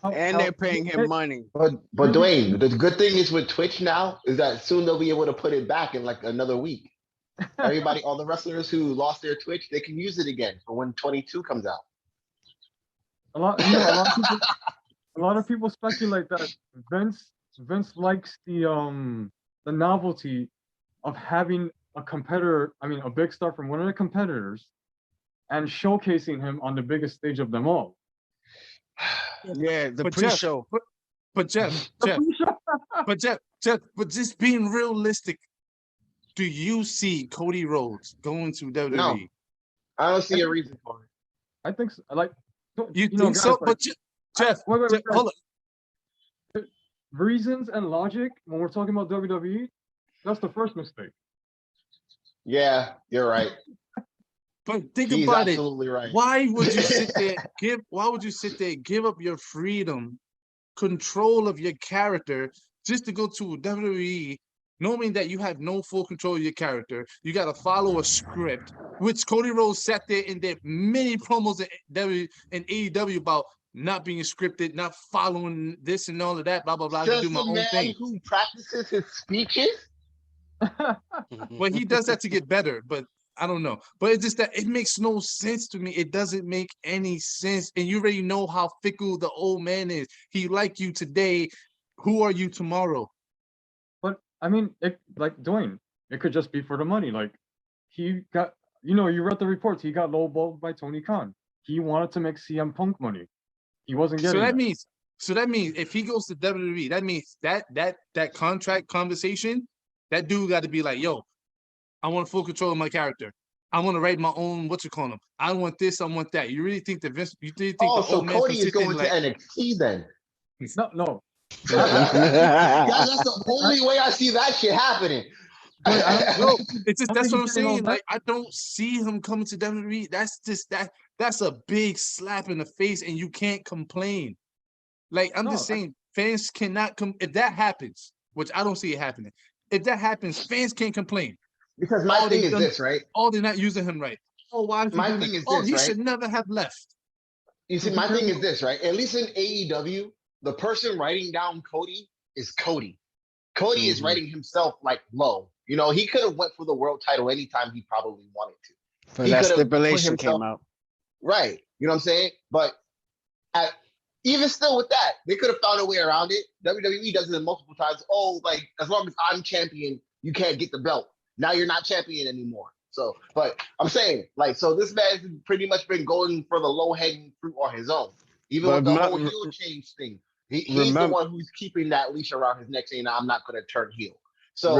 And they're paying him money. But Dwayne, the good thing is with Twitch now is that soon they'll be able to put it back in like another week. All the wrestlers who lost their Twitch, they can use it again for when 22 comes out. A lot of people speculate that Vince likes the novelty of having a competitor, a big star from one of the competitors, and showcasing him on the biggest stage of them all. Yeah, the pre-show. But Jeff, but just being realistic, do you see Cody Rhodes going to WWE? No, I don't see a reason for it. I think so. Like, you think so? But Jeff, hold on. Reasons and logic, when we're talking about WWE, that's the first mistake. Yeah, you're right. But think about it. Absolutely right. Why would you sit there give up your freedom, control of your character, just to go to WWE, knowing that you have no full control of your character? You got to follow a script, which Cody Rhodes sat there and did many promos in AEW about not being scripted, not following this and all of that, blah blah blah. To do my own thing. Who practices his speeches? Well, he does that to get better, but I don't know. But it's just that it makes no sense to me. It doesn't make any sense. And you already know how fickle the old man is. He like you today. Who are you tomorrow? But Dwayne, it could just be for the money. Like, he got, you read the reports. He got lowballed by Tony Khan. He wanted to make CM Punk money. He wasn't getting. So that means if he goes to WWE, that means that contract conversation, that dude got to be like, yo, I want full control of my character. I want to write my own, I want this, I want that. You really think that Vince, so Cody is going to NXT then? No. That's the only way I see that shit happening. That's what I'm saying. Like, I don't see him coming to WWE. That's a big slap in the face, and you can't complain. Like, I'm just saying, fans cannot come if that happens, which I don't see it happening. If that happens, fans can't complain. Because my thing is this, right? Oh, they're not using him right. Oh, why? My thing is oh, this, he right? should never have left. You see, my thing is this, right? At least in AEW, the person writing down Cody is Cody. Cody is writing himself like low. You know, he could have went for the world title anytime he probably wanted to. For that stipulation came out. Right. You know what I'm saying? But even still with that, they could have found a way around it. WWE does it multiple times. Oh, like, as long as I'm champion, you can't get the belt. Now you're not champion anymore. So, but I'm saying, like, so this man's pretty much been going for the low-hanging fruit on his own. Even with the whole heel change thing. He's the one who's keeping that leash around his neck saying, I'm not going to turn heel. So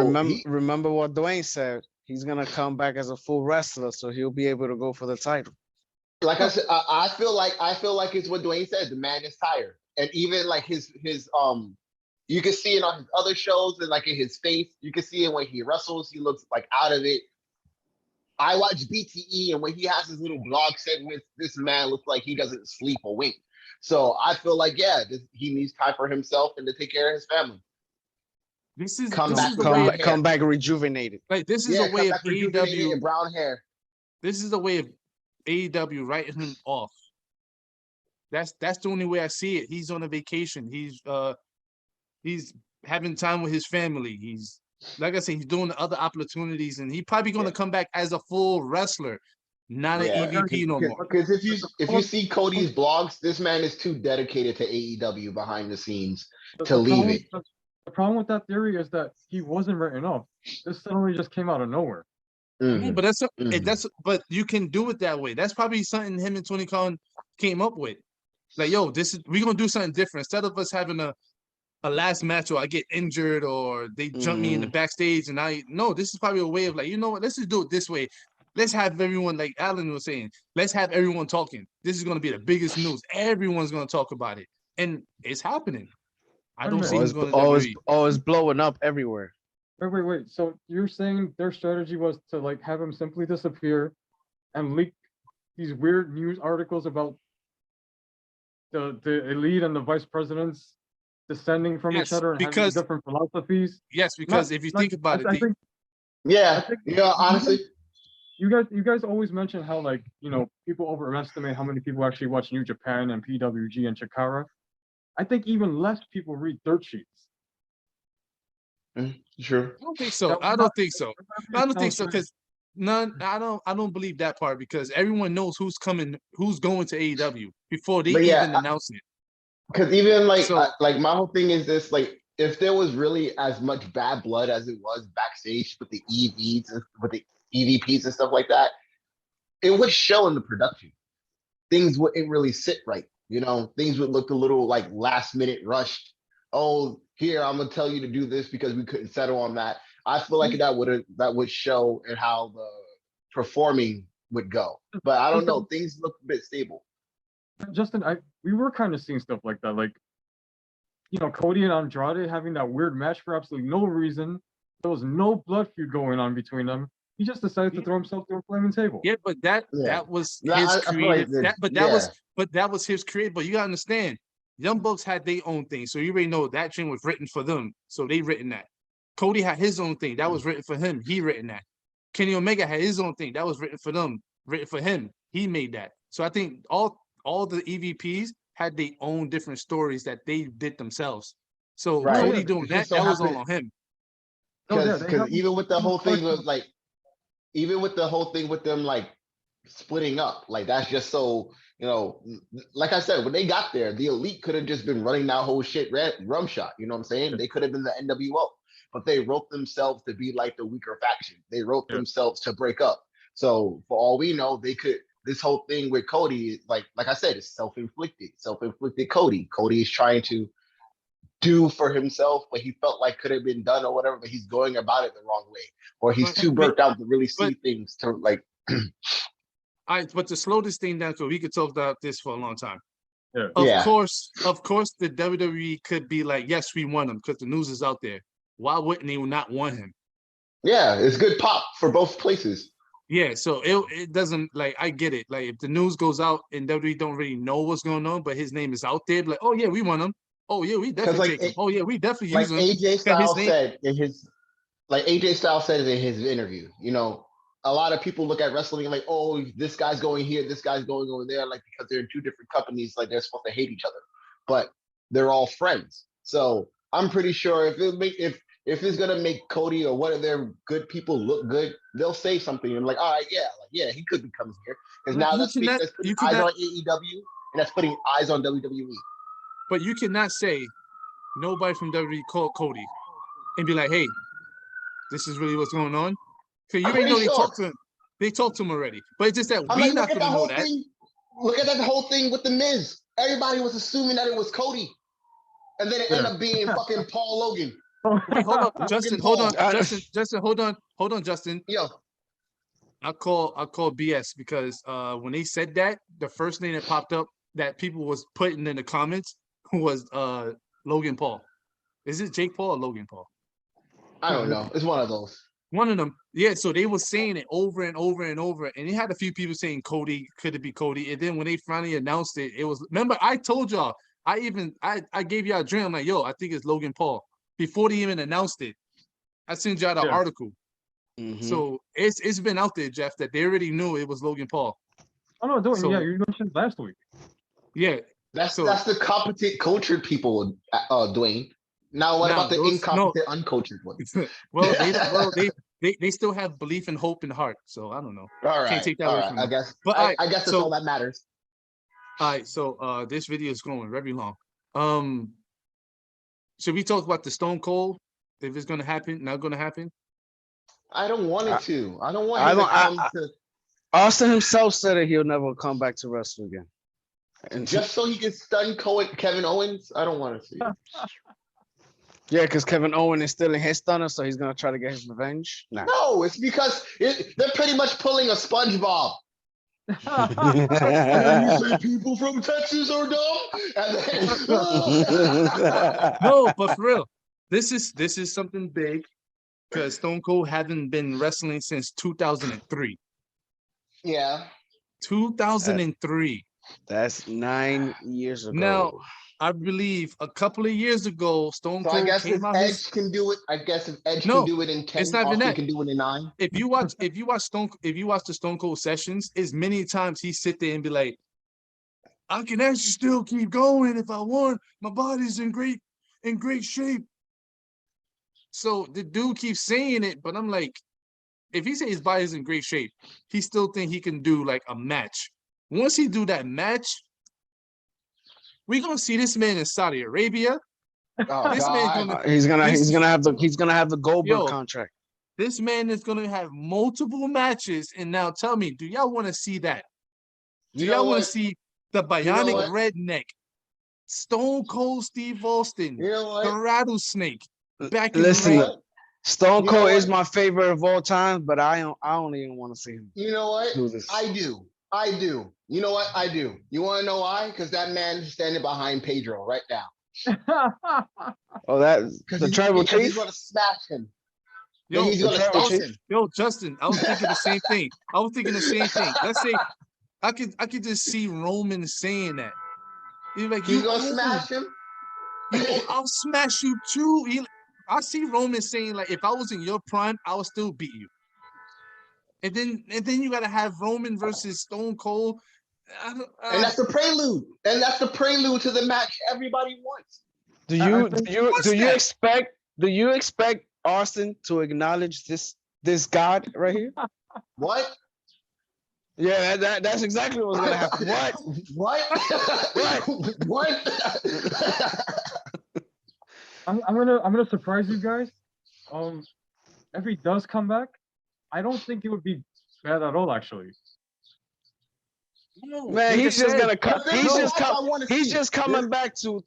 remember what Dwayne said. He's going to come back as a full wrestler, so he'll be able to go for the title. Like I said, I feel like it's what Dwayne said. The man is tired. And even like his you can see it on his other shows and like in his face. You can see it when he wrestles. He looks like out of it. I watch BTE, and when he has his little blog segments, this man looks like he doesn't sleep or wink. So I feel like, he needs time for himself and to take care of his family. This is come back rejuvenated. Like, this is a way of AEW and brown hair. This is a way of AEW writing him off. That's the only way I see it. He's on a vacation. He's having time with his family. He's, like I said, he's doing the other opportunities, and he's probably going to come back as a full wrestler, not an EVP no more. Because if you see Cody's blogs, this man is too dedicated to AEW behind the scenes to leave it. The problem with that theory is that he wasn't written off. This suddenly just came out of nowhere. Yeah, but but you can do it that way. That's probably something him and Tony Khan came up with. Like, yo, we're gonna do something different. Instead of us having a last match or I get injured or they jump me in the backstage and this is probably a way of like, you know what, let's just do it this way. Let's have everyone, like Alan was saying, let's have everyone talking. This is gonna be the biggest news. Everyone's gonna talk about it. And it's happening. I don't see it's blowing up everywhere. Wait. So you're saying their strategy was to like have him simply disappear and leak these weird news articles about the elite and the vice presidents descending from each other and having different philosophies? Yes, because if you think about it, honestly, you guys always mention how, like, you know, people overestimate how many people actually watch New Japan and PWG and Chikara. I think even less people read dirt sheets. Sure. I don't think so. I don't think so because I don't believe that part, because everyone knows who's going to AEW before they even announce it. Because even like my whole thing is this, like, if there was really as much bad blood as it was backstage with the EVs and with the EVPs and stuff like that, it would show in the production. Things wouldn't really sit right. You know, things would look a little like last minute rushed. Oh, here, I'm gonna tell you to do this because we couldn't settle on that. I feel like that would show in how the performing would go. But I don't know, things look a bit stable. Justin, we were kind of seeing stuff like that, like, you know, Cody and Andrade having that weird match for absolutely no reason. There was no blood feud going on between them. He just decided to throw himself through a flaming table. Yeah, but that was his creative. That was his creative. But you gotta understand, Young Bucks had their own thing, so you already know that thing was written for them. So they written that. Cody had his own thing that was written for him. He written that. Kenny Omega had his own thing that was written for them, written for him. He made that. So I think all the EVPs had their own different stories that they did themselves. So Cody doing that was all on him. Because even with the whole thing was like, even with the whole thing with them like splitting up, like that's just so, you know, like I said, when they got there, the elite could have just been running that whole shit rum shot. You know what I'm saying? They could have been the NWO, but they wrote themselves to be like the weaker faction. They wrote themselves to break up. So for all we know, they could. This whole thing with Cody, like I said, is self-inflicted. Self-inflicted Cody. Cody is trying to do for himself what he felt like could have been done or whatever, but he's going about it the wrong way, or he's too burnt out to really see things to like. But to slow this thing down, so we could talk about this for a long time. Yeah. Of course, the WWE could be like, yes, we want him because the news is out there. Why wouldn't they not want him? Yeah, it's good pop for both places. Yeah, so it doesn't, like, I get it. Like, if the news goes out and WWE don't really know what's going on, but his name is out there, like, oh yeah, we want him. Oh yeah, we definitely take him. Oh yeah, we definitely like use him. AJ Styles said in his, like AJ Styles said in his interview, you know, a lot of people look at wrestling like, oh, this guy's going here, this guy's going over there, like because they're in two different companies, like they're supposed to hate each other, but they're all friends. So I'm pretty sure if it's gonna make Cody or one of their good people look good, they'll say something and like, all right, yeah, he could be coming here because now that's putting eyes on AEW and that's putting eyes on WWE. But you cannot say nobody from WWE called Cody and be like, hey, this is really what's going on. Because you already know they talked to him. They talked to him already. But it's just that we're not going to know that. Look at that whole thing with The Miz. Everybody was assuming that it was Cody. And then it ended up being fucking Paul Logan. Wait, hold up, Justin. Hold on, Justin. Hold on, Justin. Yo, I call BS because when they said that, the first name that popped up that people was putting in the comments was Logan Paul. Is it Jake Paul or Logan Paul? I don't know. It's one of those. One of them. Yeah, so they were saying it over and over and over. And they had a few people saying Cody, could it be Cody? And then when they finally announced it, it was, remember, I told y'all, I gave y'all a dream. I'm like, yo, I think it's Logan Paul. Before they even announced it, I sent y'all the article. Mm-hmm. So it's been out there, Jeff, that they already knew it was Logan Paul. Oh no, don't. So, yeah, you mentioned last week. Yeah, that's the competent, cultured people, Dwayne. Now, what about the incompetent, uncultured ones? well, they still have belief and hope in the heart. So I don't know. All right, can't take that away from them. I guess. But I guess that's all that matters. All right, so this video is going very long. Should we talk about the Stone Cold? If it's going to happen, not going to happen? I don't want it to. I don't want him to come to. Austin himself said that he'll never come back to wrestle again. And just so he can stun Kevin Owens? I don't want to see it. Yeah, because Kevin Owens is still in his stunner, so he's going to try to get his revenge? Nah. No, it's because they're pretty much pulling a SpongeBob. And then you say people from Texas are dumb? And then, no, but for real, this is something big because Stone Cold hasn't been wrestling since 2003. Yeah. 2003. That's 9 years ago. Now, I believe a couple of years ago, Stone Cold came out. Edge can do it. I guess if Edge can do it in 10, Austin can do it in 9. If you watch the Stone Cold sessions, it's many times he sit there and be like, I can actually still keep going if I want. My body's in great shape. So the dude keeps saying it, but I'm like, if he says his body's in great shape, he still think he can do like a match. Once he do that match, we're gonna see this man in Saudi Arabia. Oh, he's gonna have the Goldberg contract. This man is gonna have multiple matches, and now tell me, do y'all want to see that? Do y'all want to see the bionic redneck, Stone Cold Steve Austin, the rattlesnake back in the ring? Stone Cold is my favorite of all time, but I don't even want to see him. You know what? I do. You know what? I do. You want to know why? Because that man is standing behind Pedro right now. Oh, that's the tribal chief? He's going to smash him. He's going to smash him. Yo, Justin, I was thinking the same thing. Let's say I could just see Roman saying that. He's like, he's going to smash him? I'll smash you too. I see Roman saying, like, if I was in your prime, I would still beat you. And then you gotta have Roman versus Stone Cold. And that's the prelude. And that's the prelude to the match everybody wants. Do you expect Austin to acknowledge this God right here? What? Yeah, that's exactly what's gonna happen. What? I'm gonna surprise you guys. If he does come back, I don't think it would be bad at all, actually. No, man, he's just gonna come. He's just coming back to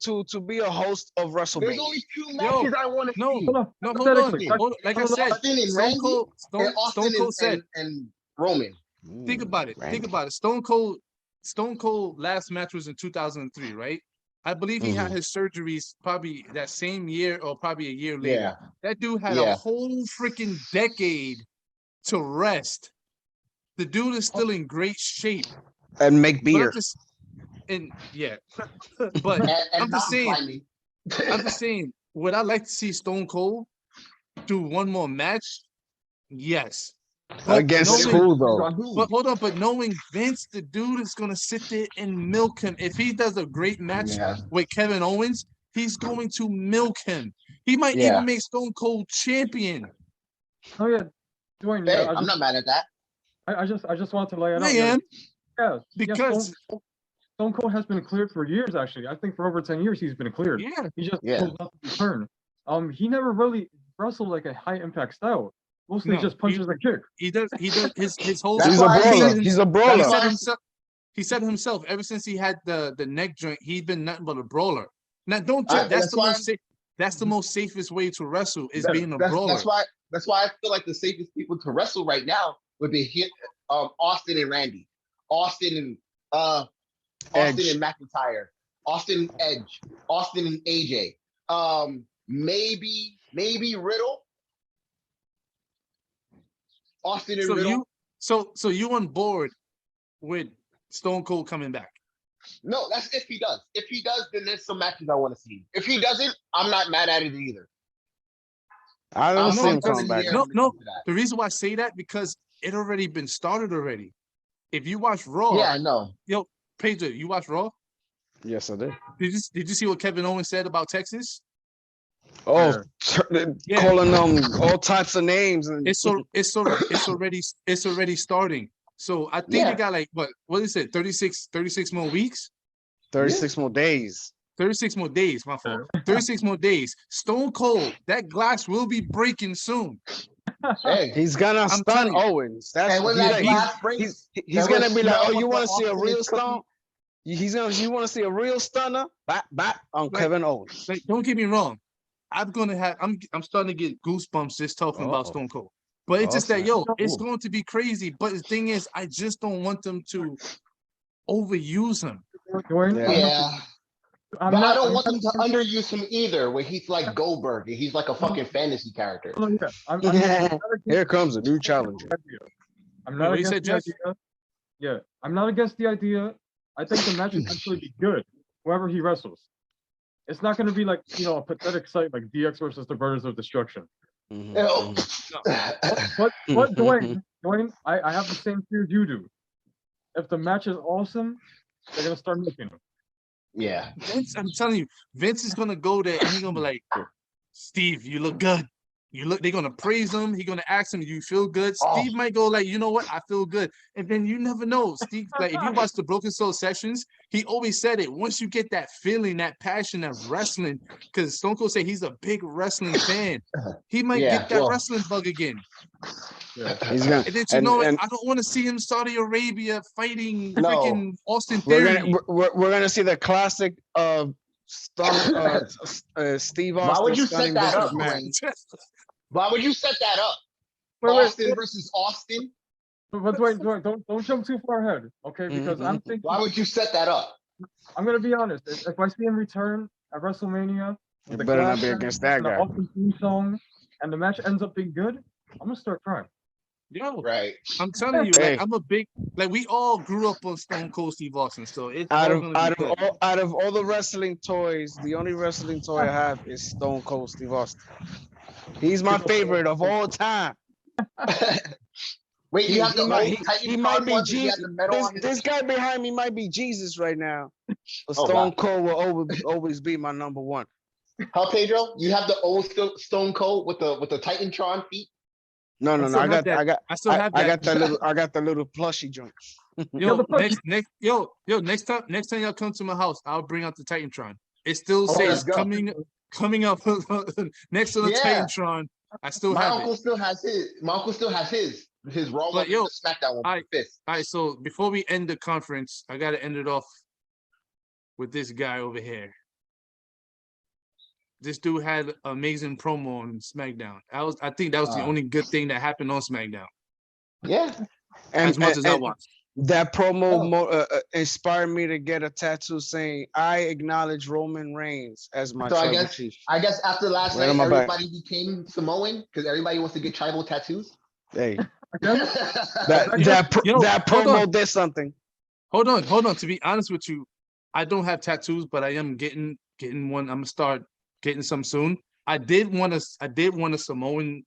be a host of WrestleMania. There's only 2 matches I want to see. No, hold on. Like I said, Stone Cold said, and Roman. Think about it. Stone Cold last match was in 2003, right? I believe he had his surgeries probably that same year or probably a year later. Yeah. That dude had a whole freaking decade to rest. The dude is still in great shape. And make beer. But I'm just saying, I'm just saying, would I like to see Stone Cold do one more match? Yes. But Against who though? But hold on, but knowing Vince, the dude is gonna sit there and milk him. If he does a great match with Kevin Owens, he's going to milk him. He might even make Stone Cold champion. Oh yeah, Dwayne. Hey, Yeah, I'm not mad at that. I just wanted to lay it out. I am. Yeah, Because Stone Cold has been cleared for years. Actually, I think for over 10 years he's been cleared. Yeah, he just chose not to return. He never really wrestled like a high impact style. Mostly just punches and kick. He does his whole. He's a brawler. He's a brawler. He said himself. Ever since he had the neck joint, he'd been nothing but a brawler. Now, don't judge. That's the most safest way to wrestle is being a brawler. That's why I feel like the safest people to wrestle right now would be Austin and Randy, Austin and McIntyre, Austin Edge, Austin and AJ. Maybe Riddle. Austin and Riddle. So you on board with Stone Cold coming back? No, that's if he does. If he does, then there's some matches I want to see. If he doesn't, I'm not mad at it either. I don't see him coming back. No. The reason why I say that because it already been started already. If you watch Raw, yeah, I know. Yo, Pedro, you watch Raw? Yes, I did. Did you see what Kevin Owens said about Texas? Oh, calling them all types of names. And it's already starting. So I think they got like what is it? 36 more weeks? 36 more days. 36 more days, my fault. 36 more days. Stone Cold, that glass will be breaking soon. Hey, he's gonna stun Owens. That's he's gonna be like, oh, you want to see a real stone? You want to see a real stunner? Back on Kevin Owens. Like, don't get me wrong. I'm starting to get goosebumps just talking about Stone Cold. But it's just that, it's going to be crazy. But the thing is, I just don't want them to overuse him. Yeah. But I don't want them to underuse him either, where he's like Goldberg and he's like a fucking fantasy character. Here comes a new challenger. I'm not against the idea. Yeah, I'm not against the idea. I think the match will actually be good, whoever he wrestles. It's not going to be like, a pathetic sight like DX versus the Brothers of Destruction. Mm-hmm. But Dwayne, I have the same fears you do. If the match is awesome, they're going to start making them. Yeah. Vince, I'm telling you, Vince is going to go there and he's going to be like, Steve, you look good. They're gonna praise him. He's gonna ask him, "You feel good?" Steve might go like, "You know what? I feel good." And then you never know. Steve, like if you watch the Broken Soul sessions, he always said it. Once you get that feeling, that passion of wrestling, because Stone Cold said he's a big wrestling fan, he might get that wrestling bug again. Yeah. He's gonna, and then I don't want to see him Saudi Arabia fighting freaking Austin Theory. We're gonna see the classic of Steve Austin. Why would you set that up, man? Why would you set that up? Austin versus Austin? But Dwayne, don't jump too far ahead, okay? Because I'm thinking. Why would you set that up? I'm gonna be honest. If I see him return at WrestleMania, it better not be against that guy. Austin theme song, and the match ends up being good, I'm gonna start crying. Yo, right. I'm telling you, like, I'm a big we all grew up on Stone Cold Steve Austin, so it's out of all the wrestling toys, the only wrestling toy I have is Stone Cold Steve Austin. He's my favorite of all time. Wait, you have he might be Jesus. This guy behind me might be Jesus right now. But Stone Cold will always be my number one. How, Pedro? You have the old Stone Cold with the Titantron feet? No. I got the little plushy joint. Yo, next time y'all come to my house, I'll bring out the Titantron. It still says coming up next to the Titantron. I still have it. My uncle still has his Raw one, the SmackDown one. All right, so before we end the conference, I gotta end it off with this guy over here. This dude had an amazing promo on SmackDown. I think that was the only good thing that happened on SmackDown. Yeah, as much as I watched. That promo inspired me to get a tattoo saying, "I acknowledge Roman Reigns as my tribal chief." I guess after last night, everybody became Samoan because everybody wants to get tribal tattoos. Hey, that promo did something. Hold on. To be honest with you, I don't have tattoos, but I am getting getting one. I'm gonna start getting some soon. I did want a Samoan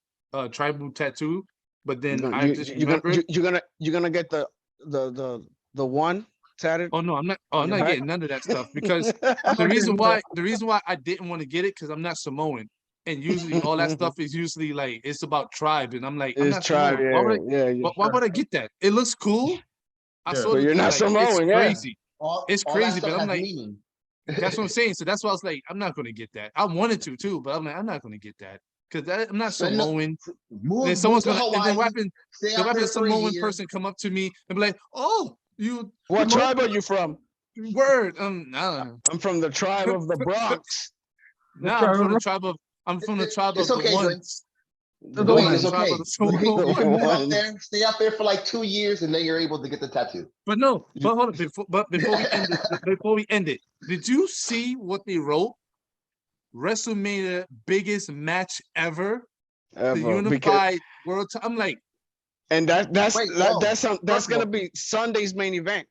tribal tattoo, but then I just remembered you're gonna get the one tatted. Oh no, I'm not. Oh, I'm not getting none of that stuff because the reason why I didn't want to get it because I'm not Samoan, and usually all that stuff is usually like it's about tribe, and I'm like, I'm not tribe, Samoan. yeah. Why would I get that? It looks cool. I saw but you're not like, Samoan, it's crazy. It's all crazy, that stuff but I'm has like, meaning. that's what I'm saying. So that's why I was like, I'm not gonna get that. I wanted to too, but I'm like, I'm not gonna get that because I'm not Samoan. And someone's gonna, and then the weapon Samoan person come up to me and be like, "Oh, you." What tribe are you from? Word. I'm from the tribe of the Bronx. I'm from the tribe of. I'm from the tribe of the ones. Dwayne, it's okay. You can move up there, stay up there for like 2 years, and then you're able to get the tattoo. But hold on. Before we end it, did you see what they wrote? WrestleMania biggest match ever. The unified world. I'm like, and that's gonna be Sunday's main event.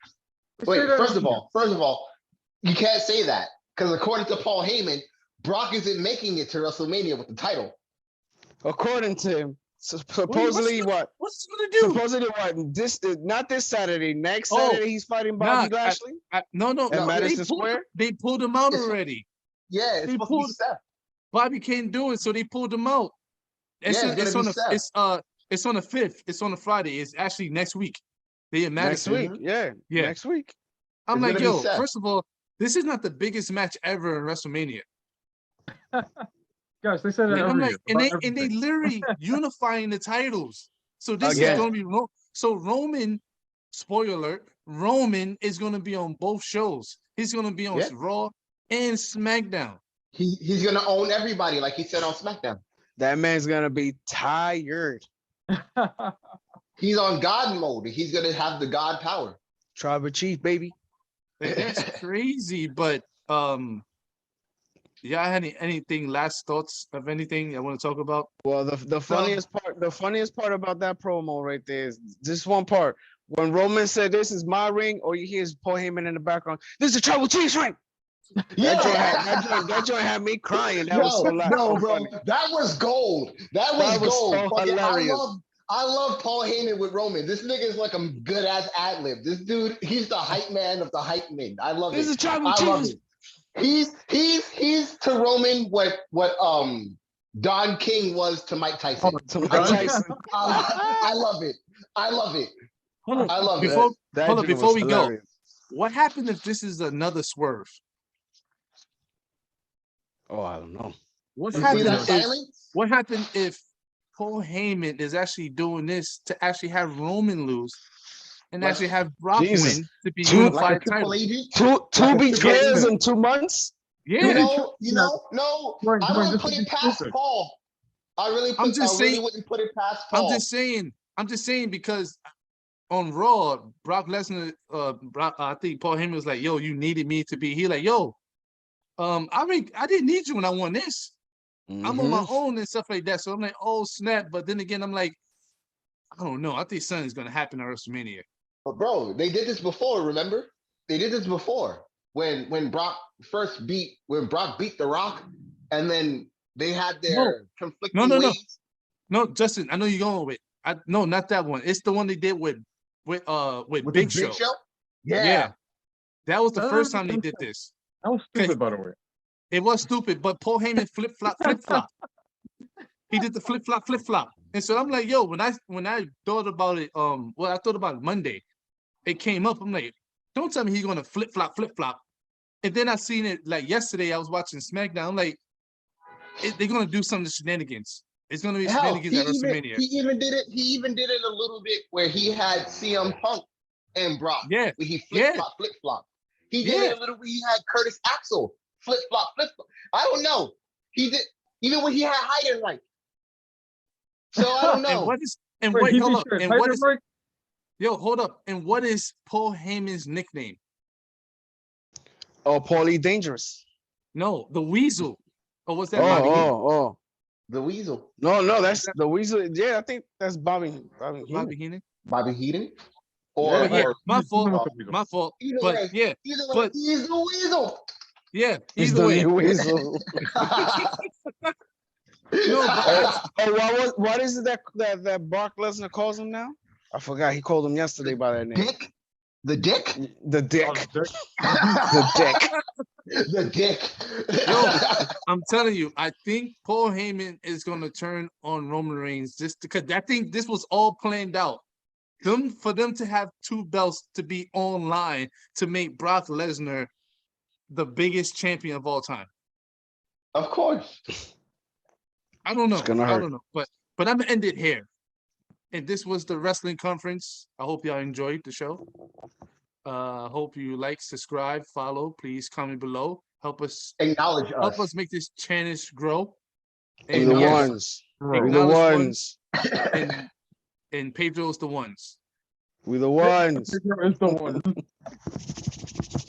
Wait, first of all, you can't say that because according to Paul Heyman, Brock isn't making it to WrestleMania with the title. According to him, supposedly what's he gonna do? Supposedly what? Not this Saturday. Next Saturday he's fighting Bobby Lashley. No. At Madison Square. They pulled him out already. Yeah, it's supposed to be Seth. Bobby can't do it, so they pulled him out. It's on the 5th. It's on a Friday. It's actually next week. They in Madison. Next week, yeah. Next week. I'm like, yo, first of all, this is not the biggest match ever in WrestleMania. Guys, they said that every year. And they literally unifying the titles. So this is going to be so Roman. Spoiler alert: Roman is going to be on both shows. He's going to be on Raw and SmackDown. He's going to own everybody, like he said on SmackDown. That man's going to be tired. He's on God mode. He's going to have the God power. Tribal chief, baby. That's crazy, but y'all had anything last thoughts of anything I want to talk about? Well, the funniest part about that promo right there is this one part when Roman said, "This is my ring," or you hear Paul Heyman in the background, "This is a Tribal Chief's ring." That joint had me crying. That was so loud. No, bro, that was gold. That was gold. So hilarious. I love Paul Heyman with Roman. This nigga is like a good ass ad lib. This dude, he's the hype man of the hype men. I love it. This is a Tribal I love Chief. it. He's to Roman what Don King was to Mike Tyson. I love it. I love it. I love it. Before we go, what happened if this is another swerve? Oh, I don't know. What happened if Paul Heyman is actually doing this to actually have Roman lose and actually have Brock win to be unified title? Two betrayals in 2 months? Yeah. No. I wouldn't put it past Paul. I really wouldn't put it past Paul. I'm just saying because on Raw, Brock Lesnar, I think Paul Heyman was like, "Yo, you needed me to be." He like, "Yo, I didn't need you when I won this. I'm on my own and stuff like that." So I'm like, "Oh snap!" But then again, I'm like, I don't know. I think something's gonna happen at WrestleMania. But bro, they did this before. Remember? They did this before when Brock beat The Rock, and then they had their conflicting ways. No, Justin, I know you're going with. No, not that one. It's the one they did with Big Show. Yeah. That was the first time they did this. That was stupid, by the way. It was stupid, but Paul Heyman flip flop. He did the flip flop. And so I'm like, yo, when I thought about it, I thought about it Monday. It came up. I'm like, don't tell me he's gonna flip flop. And then I seen it like yesterday. I was watching SmackDown. I'm like, they're gonna do some shenanigans. It's gonna be shenanigans at WrestleMania. He even did it a little bit where he had CM Punk and Brock. Yeah. Where he flip flop. He did it a little where he had Curtis Axel flip flop. I don't know. He did even when he had Heidenreich. So I don't know. Hold up. And what is Paul Heyman's nickname? Oh, Paulie Dangerous. No, the Weasel. Or was that the Weasel? No, that's the Weasel. Yeah, I think that's Bobby Heenan. Bobby Heenan? My fault. Either way, he's the Weasel. Yeah, He's either the way. new Weasel. No, but what is it that Brock Lesnar calls him now? I forgot. He called him yesterday by that name. Dick? The Dick? The Dick. Oh, Dick. The Dick. The Dick. Yo, I'm telling you, I think Paul Heyman is gonna turn on Roman Reigns just because I think this was all planned out. For them to have 2 belts to be online to make Brock Lesnar the biggest champion of all time. Of course. I don't know. It's gonna hurt. I don't know. But I'm gonna end it here. And this was the wrestling conference. I hope y'all enjoyed the show. Hope you like, subscribe, follow. Please comment below. Help us Acknowledge us. help us make this channel grow. We the ones. We the ones. And Pedro's the ones. We the ones. Pedro is the one.